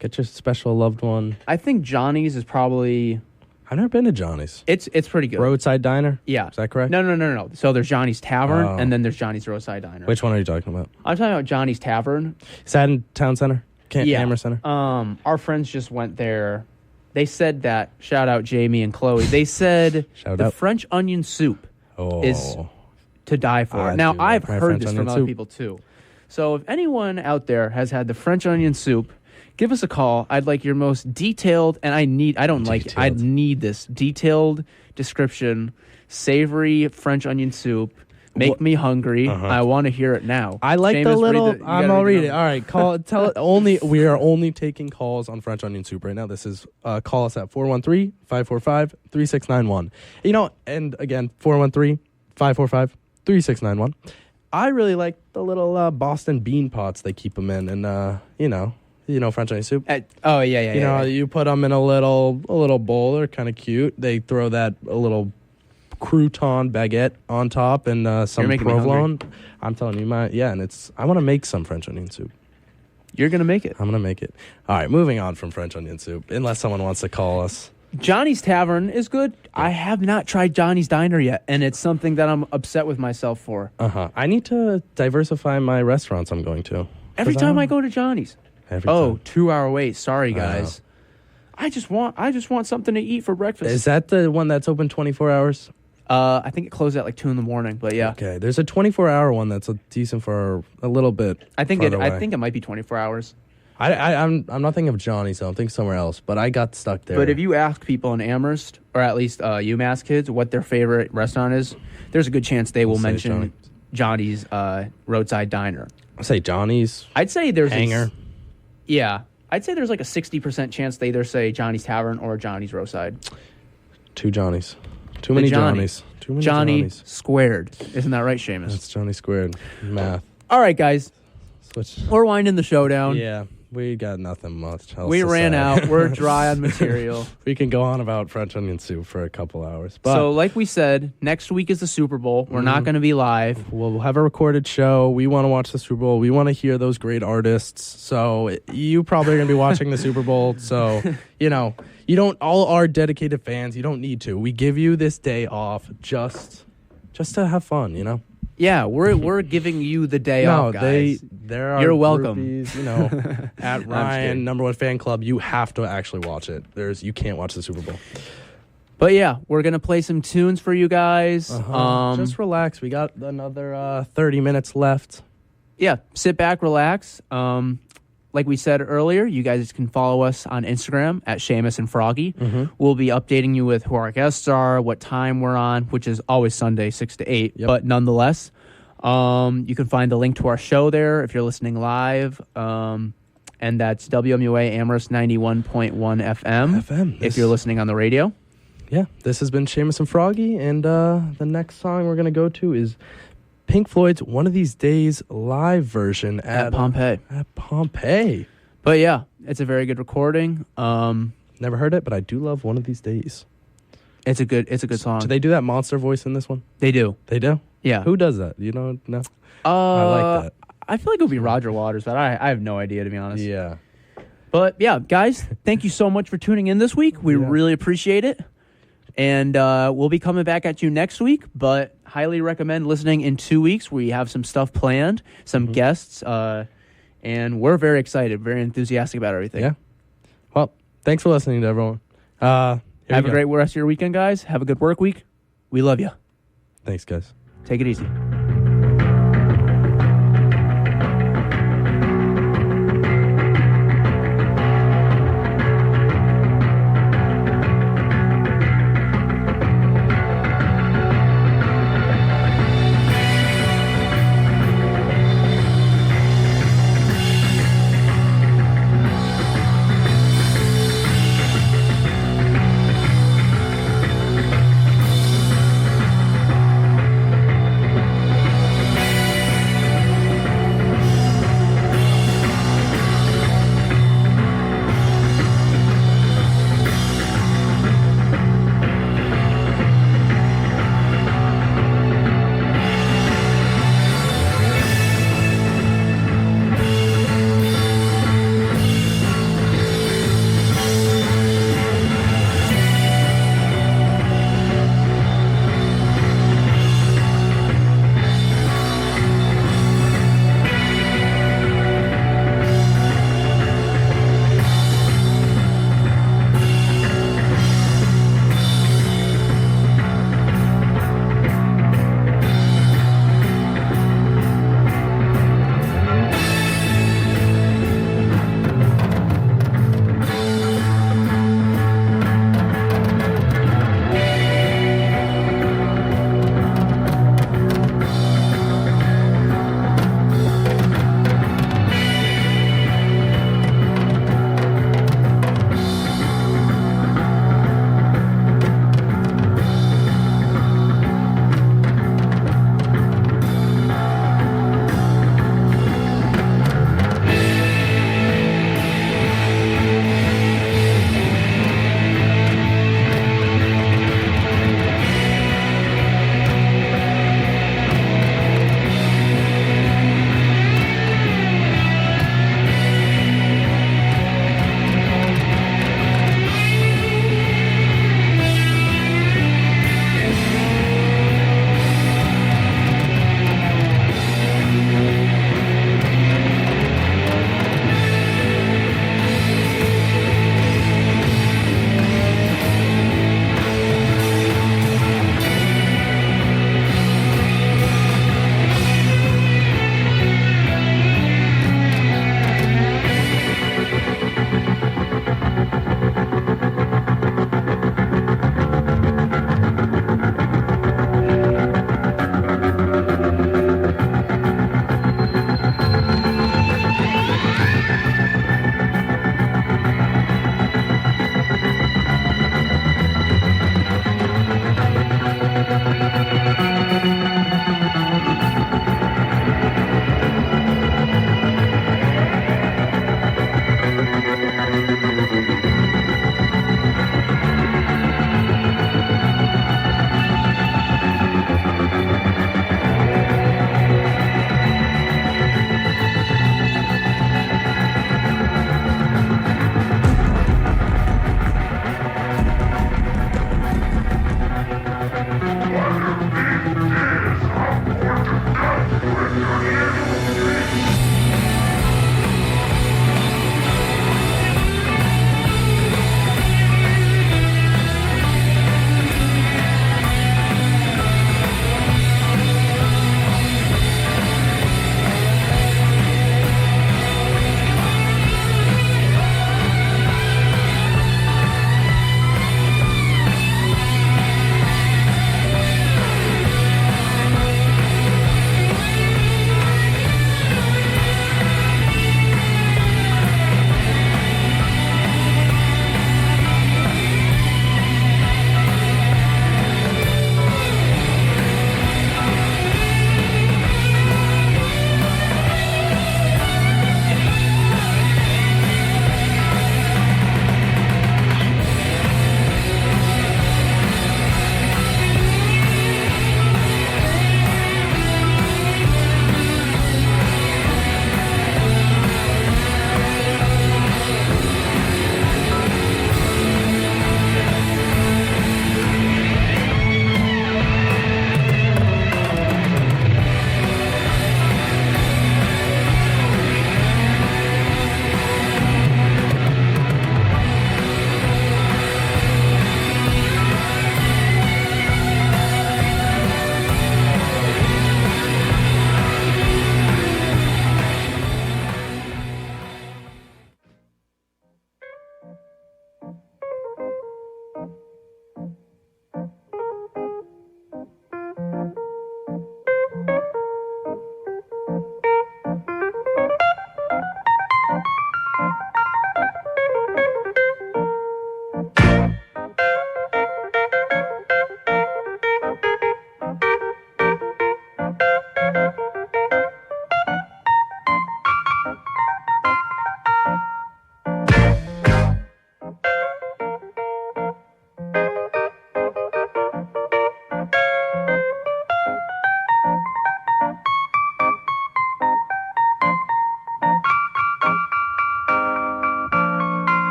Get your special loved one. I think Johnny's is probably I've never been to Johnny's. it's pretty good. Roadside Diner? Yeah. Is that correct? No. So there's Johnny's Tavern, Oh. and then there's Johnny's Roadside Diner. Which one are you talking about? I'm talking about Johnny's Tavern. Is that in Town Center? Yeah. Amherst Center? Our friends just went there. They said that. Shout out Jamie and Chloe. They said Shout the out. French onion soup Oh. is to die for. I Now do like I've my heard French this onion from other soup. people too. So if anyone out there has had the French onion soup, give us a call. I'd like your most detailed, and I need this detailed description. Savory French onion soup. Make me hungry. I want to hear it now. I like Seamus, the read little. you I'm gotta gonna read the it. All right, call. Tell it only. We are only taking calls on French onion soup right now. This is call us at 413-545-3691. You know, and again 413-545-3691. I really like the little Boston bean pots they keep them in, and you know French onion soup. Oh yeah. You know, you put them in a little bowl. They're kind of cute. They throw that a little crouton baguette on top and some making me provolone. I'm telling you, and it's. I want to make some French onion soup. You're gonna make it. I'm gonna make it. All right, moving on from French onion soup. Unless someone wants to call us. Johnny's Tavern is good. I have not tried Johnny's Diner yet, and it's something that I'm upset with myself for. I need to diversify my restaurants I'm going to. Every 'Cause time I go to Johnny's. Every Oh, time. 2-hour wait. Sorry, guys. I just want something to eat for breakfast. Is that the one that's open 24 hours? I think it closed at like 2 a.m, but yeah. Okay, there's a 24-hour one that's decent for a little bit. I think further away. it might be 24 hours. I'm not thinking of Johnny's, so I'm thinking somewhere else. But I got stuck there. But if you ask people in Amherst, or at least UMass kids, what their favorite restaurant is, there's a good chance they will say mention Johnny's Roadside Diner. I'll say Johnny's I'd say there's Hanger. I'd say there's like a 60% chance they either say Johnny's Tavern or Johnny's Roadside. Two Johnny's. Too many Johnny. Johnny's. Too many Johnny Johnny's. squared. Isn't that right, Seamus? That's Johnny squared. Math. All right, guys. Switch. We're winding the show down. Yeah, we got nothing much else We to ran say. out. We're dry on material. We can go on about French onion soup for a couple hours. But So, like we said, next week is the Super Bowl. We're not going to be live. we'll have a recorded show. We want to watch the Super Bowl. We want to hear those great artists. So you probably are going to be watching the Super Bowl. So, you don't, all our dedicated fans, you don't need to. We give you this day off just to have fun, Yeah, we're giving you the day off, guys. there are You're welcome. groupies, at kidding. Ryan #1 fan club. You have to actually watch it. You can't watch the Super Bowl. But yeah, we're gonna play some tunes for you guys. Just relax. We got another 30 minutes left. Yeah, sit back, relax. Like we said earlier, you guys can follow us on Instagram at Seamus and Froggy. We'll be updating you with who our guests are, what time we're on, which is always Sunday, 6 to 8. Yep. But nonetheless, you can find the link to our show there if you're listening live. And that's WMUA Amherst 91.1 FM. If you're listening on the radio. Yeah, this has been Seamus and Froggy, and the next song we're going to go to is Pink Floyd's One of These Days live version At Pompeii. At Pompeii. But yeah, it's a very good recording. Never heard it, but I do love One of These Days. It's a good song. Do they do that monster voice in this one? They do. They do? Yeah. Who does that? No? I like that. I feel like it would be Roger Waters, but I have no idea, to be honest. Yeah. But yeah, guys, thank you so much for tuning in this week. We really appreciate it. And we'll be coming back at you next week, but highly recommend listening in 2 weeks. We have some stuff planned, some guests, and we're very excited, very enthusiastic about everything. Yeah. Well, thanks for listening to everyone. Have a great rest of your weekend, guys. Have a good work week. We love you. Thanks, guys. Take it easy.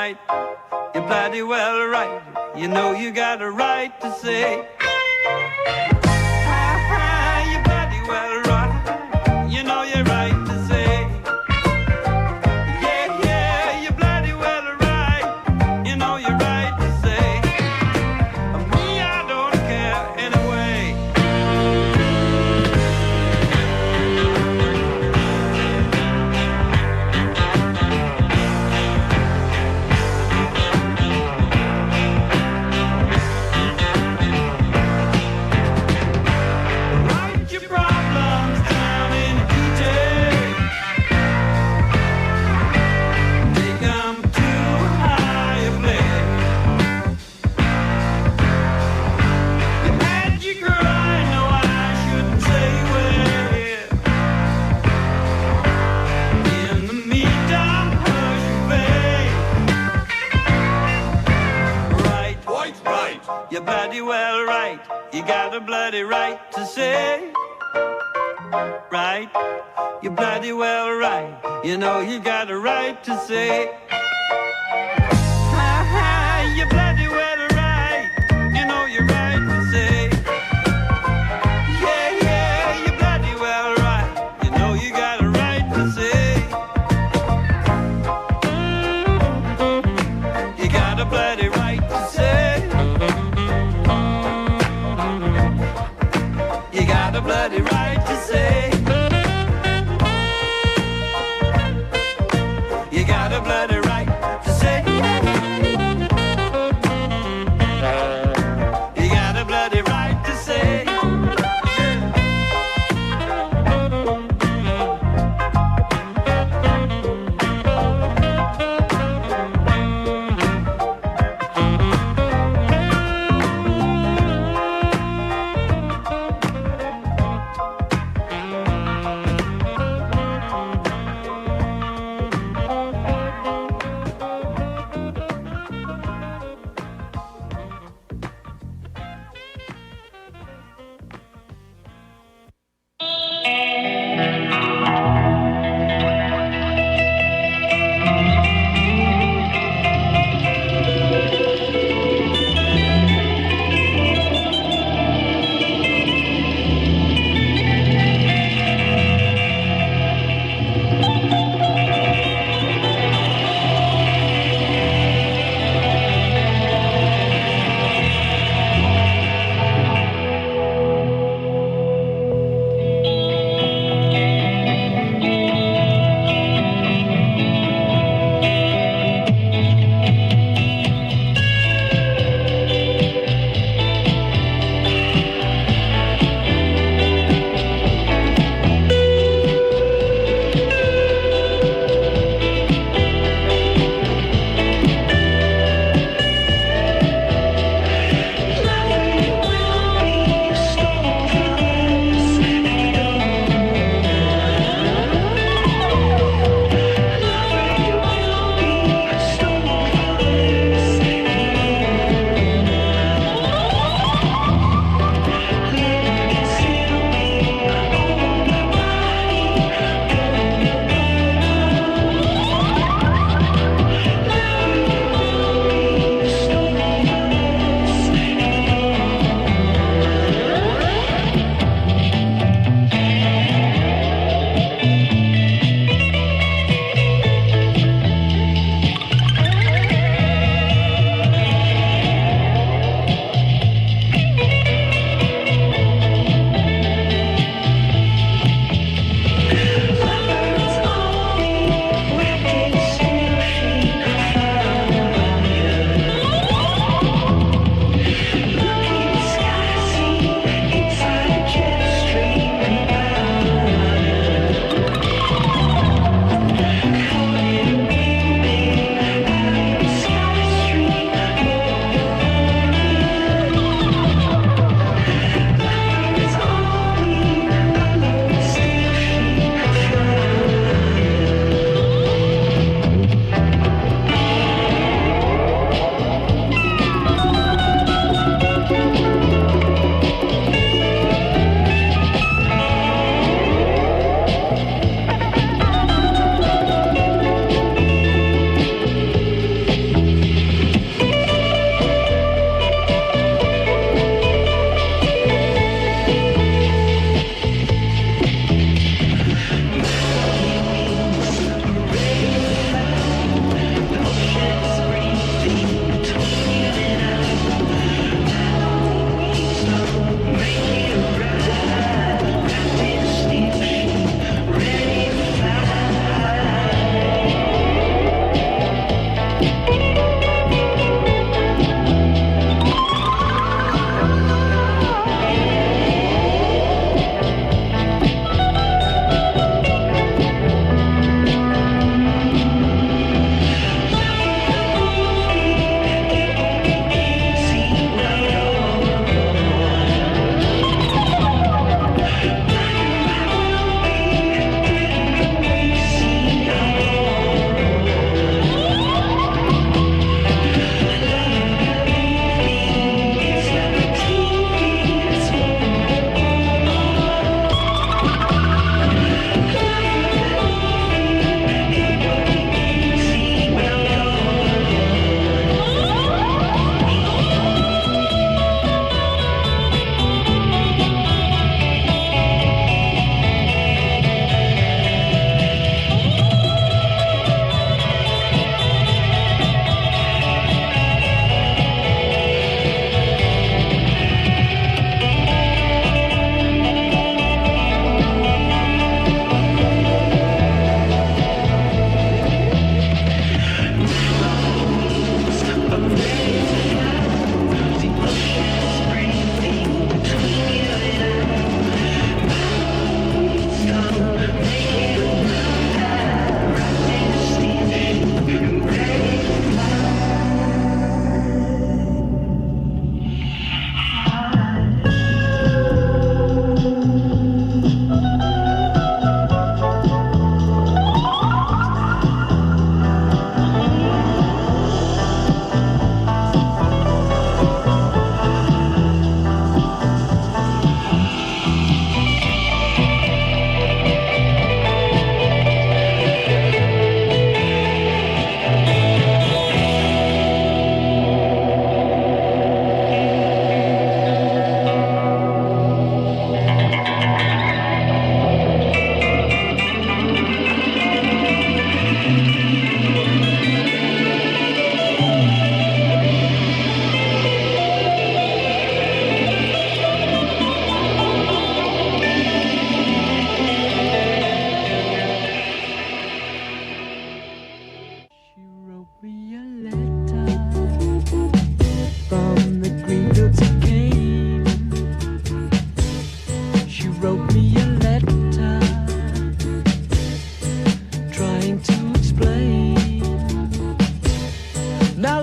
right. You're bloody well right. You know you got a right to say. You're bloody well right. You know you're right to say. Yeah, yeah, you're bloody well right. You know you're right to say. Me, I don't care anyway. Write your problems down in detail. Take 'em to higher place. You had your cry, no, I shouldn't say where. In the meantime, hush your face. Right, right. You're bloody well right. You got a bloody right to say. Right, you're bloody well right. You know you got a right to say. You're bloody well right. You know you're right to say. Yeah, yeah, you're bloody well right. You know you got a right to say. You got a bloody right to say. You got a bloody right to say. You got a bloody right to say. You got a bloody right to say.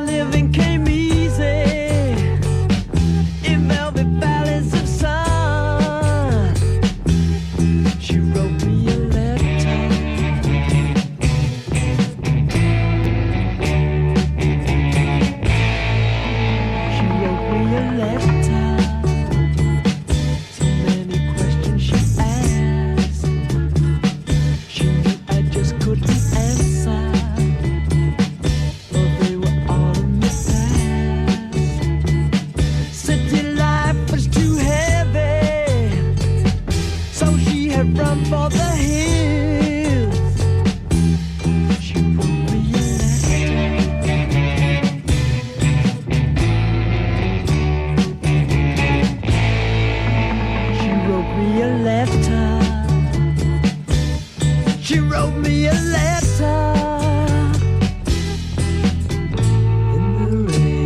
living came easy in velvet valleys of sun. She wrote me a letter. She wrote me a letter. So many questions she asked. She knew I just couldn't answer. Run for the hills. She wrote me a letter. She wrote me a letter. She wrote me a letter. In the rain.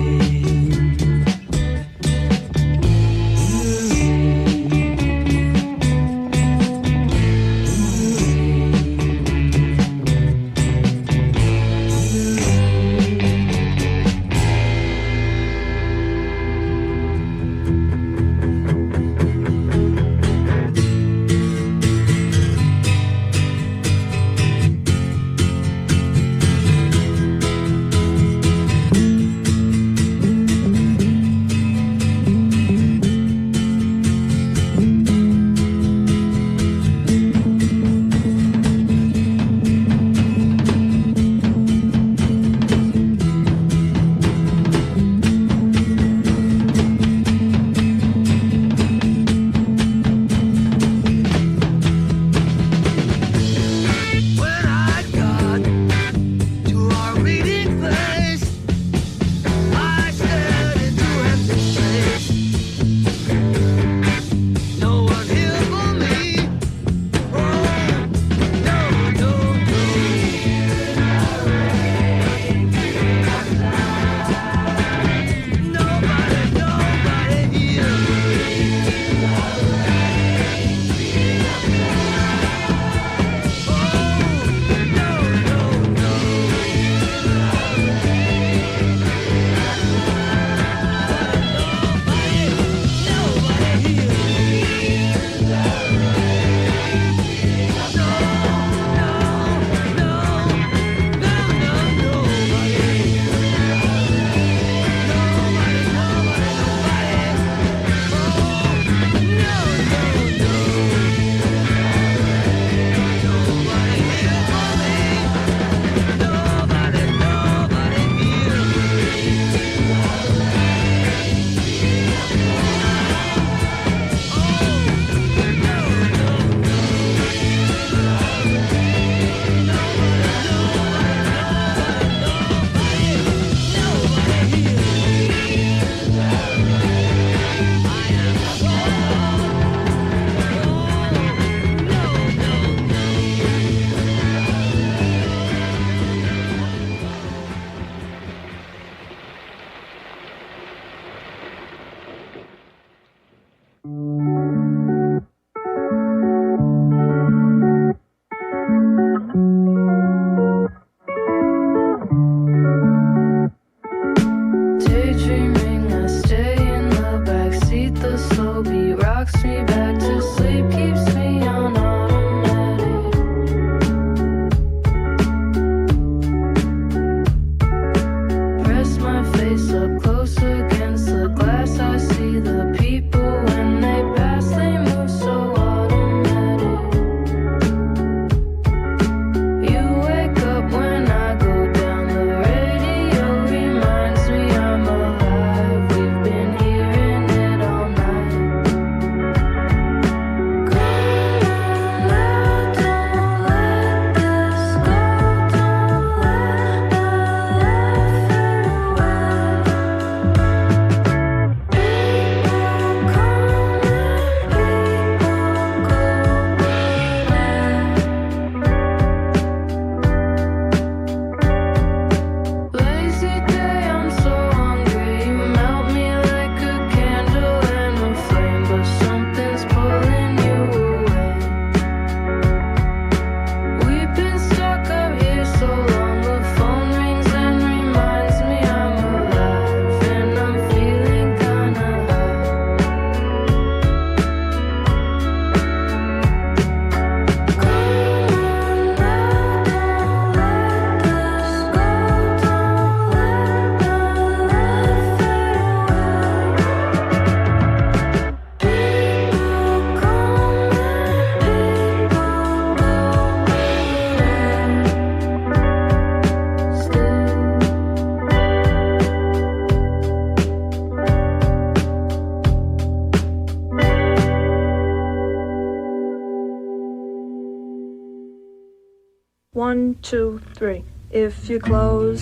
1, 2, 3. If you close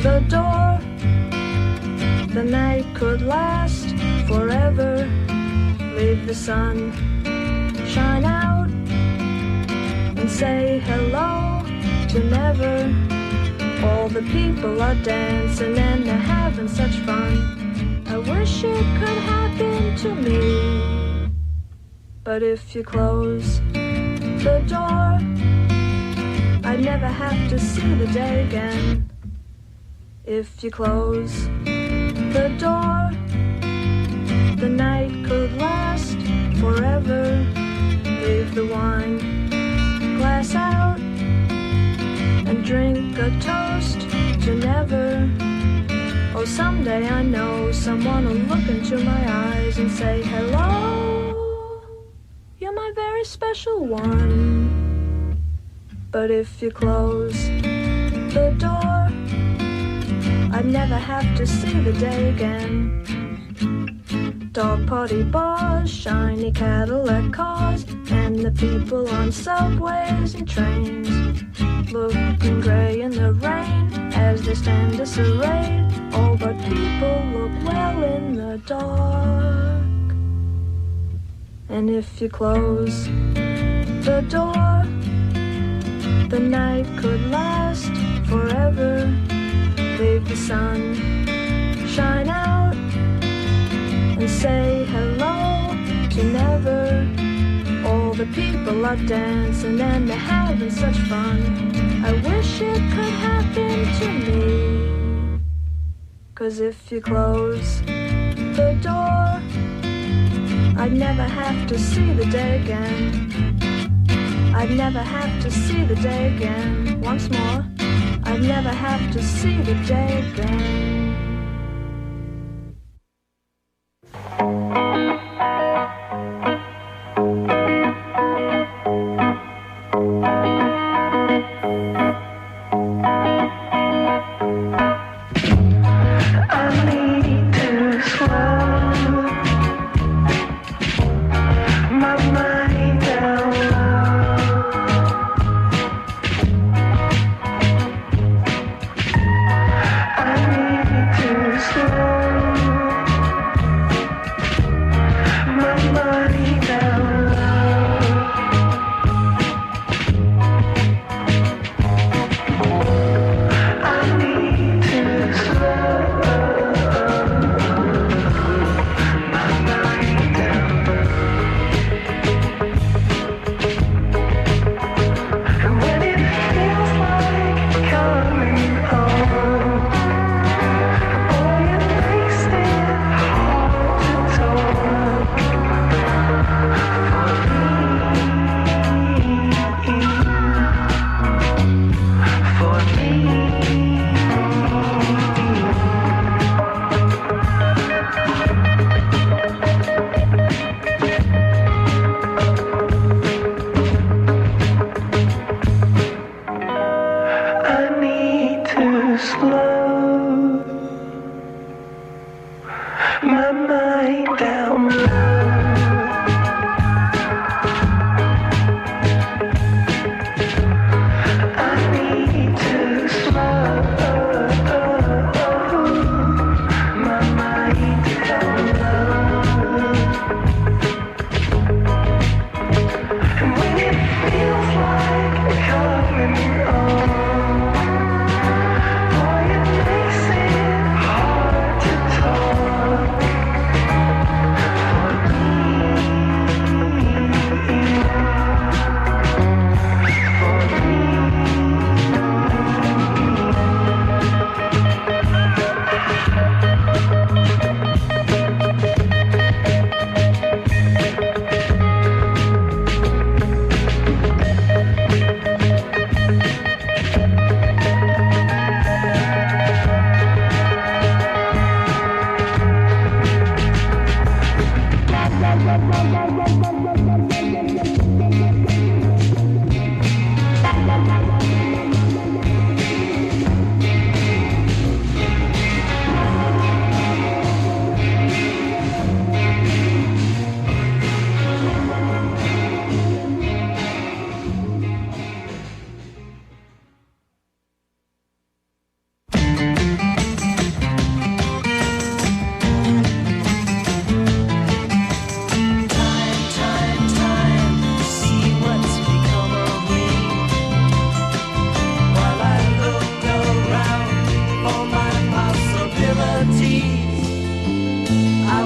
the door, the night could last forever. Leave the sun shine out and say hello to never. All the people are dancing and they're having such fun. I wish it could happen to me. But if you close the door, I'd never have to see the day again. If you close the door, the night could last forever. Leave the wine glass out and drink a toast to never. Oh, someday I know someone will look into my eyes and say, hello, you're my very special one. But if you close the door, I'd never have to see the day again. Dog party bars, shiny Cadillac cars, and the people on subways and trains, looking gray in the rain as they stand disarrayed. Oh, but people look well in the dark. And if you close the door, the night could last forever. Leave the sun shine out and say hello to never. All the people are dancing and they're having such fun. I wish it could happen to me. 'Cause if you close the door, I'd never have to see the day again. I'd never have to see the day again. Once more, I'd never have to see the day again.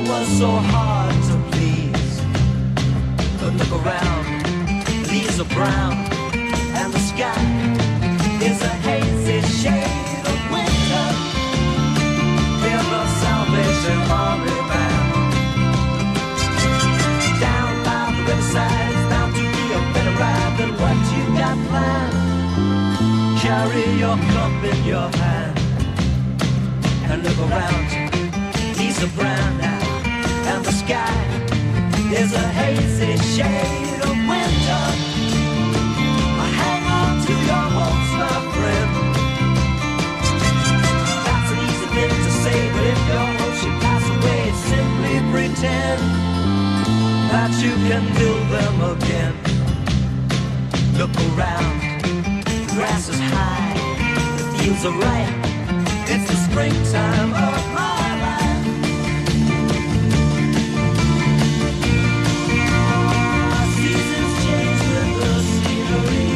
was so hard to please. But look around, leaves are brown, and the sky is a hazy shade of winter. Feel the Salvation Army band. Down by the riverside, it's bound to be a better ride than what you got planned. Carry your cup in your hand and look around you. Leaves are brown now, and the sky is a hazy shade of winter. Hang on to your hopes, my friend. That's an easy thing to say, but if your hopes should pass away, simply pretend that you can build them again. Look around, the grass is high, the fields are ripe. It's the springtime of my life. Seasons change with the scenery,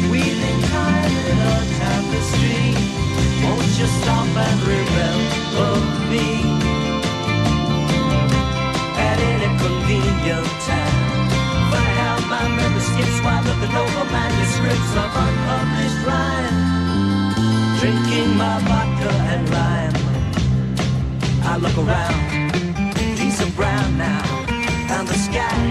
weaving time in a tapestry. Won't you stop and remember me at any convenient time? If I have my memory skips while looking over manuscripts of unpublished rhyme, drinking my vodka and lime. I look around, leaves are brown now, and the sky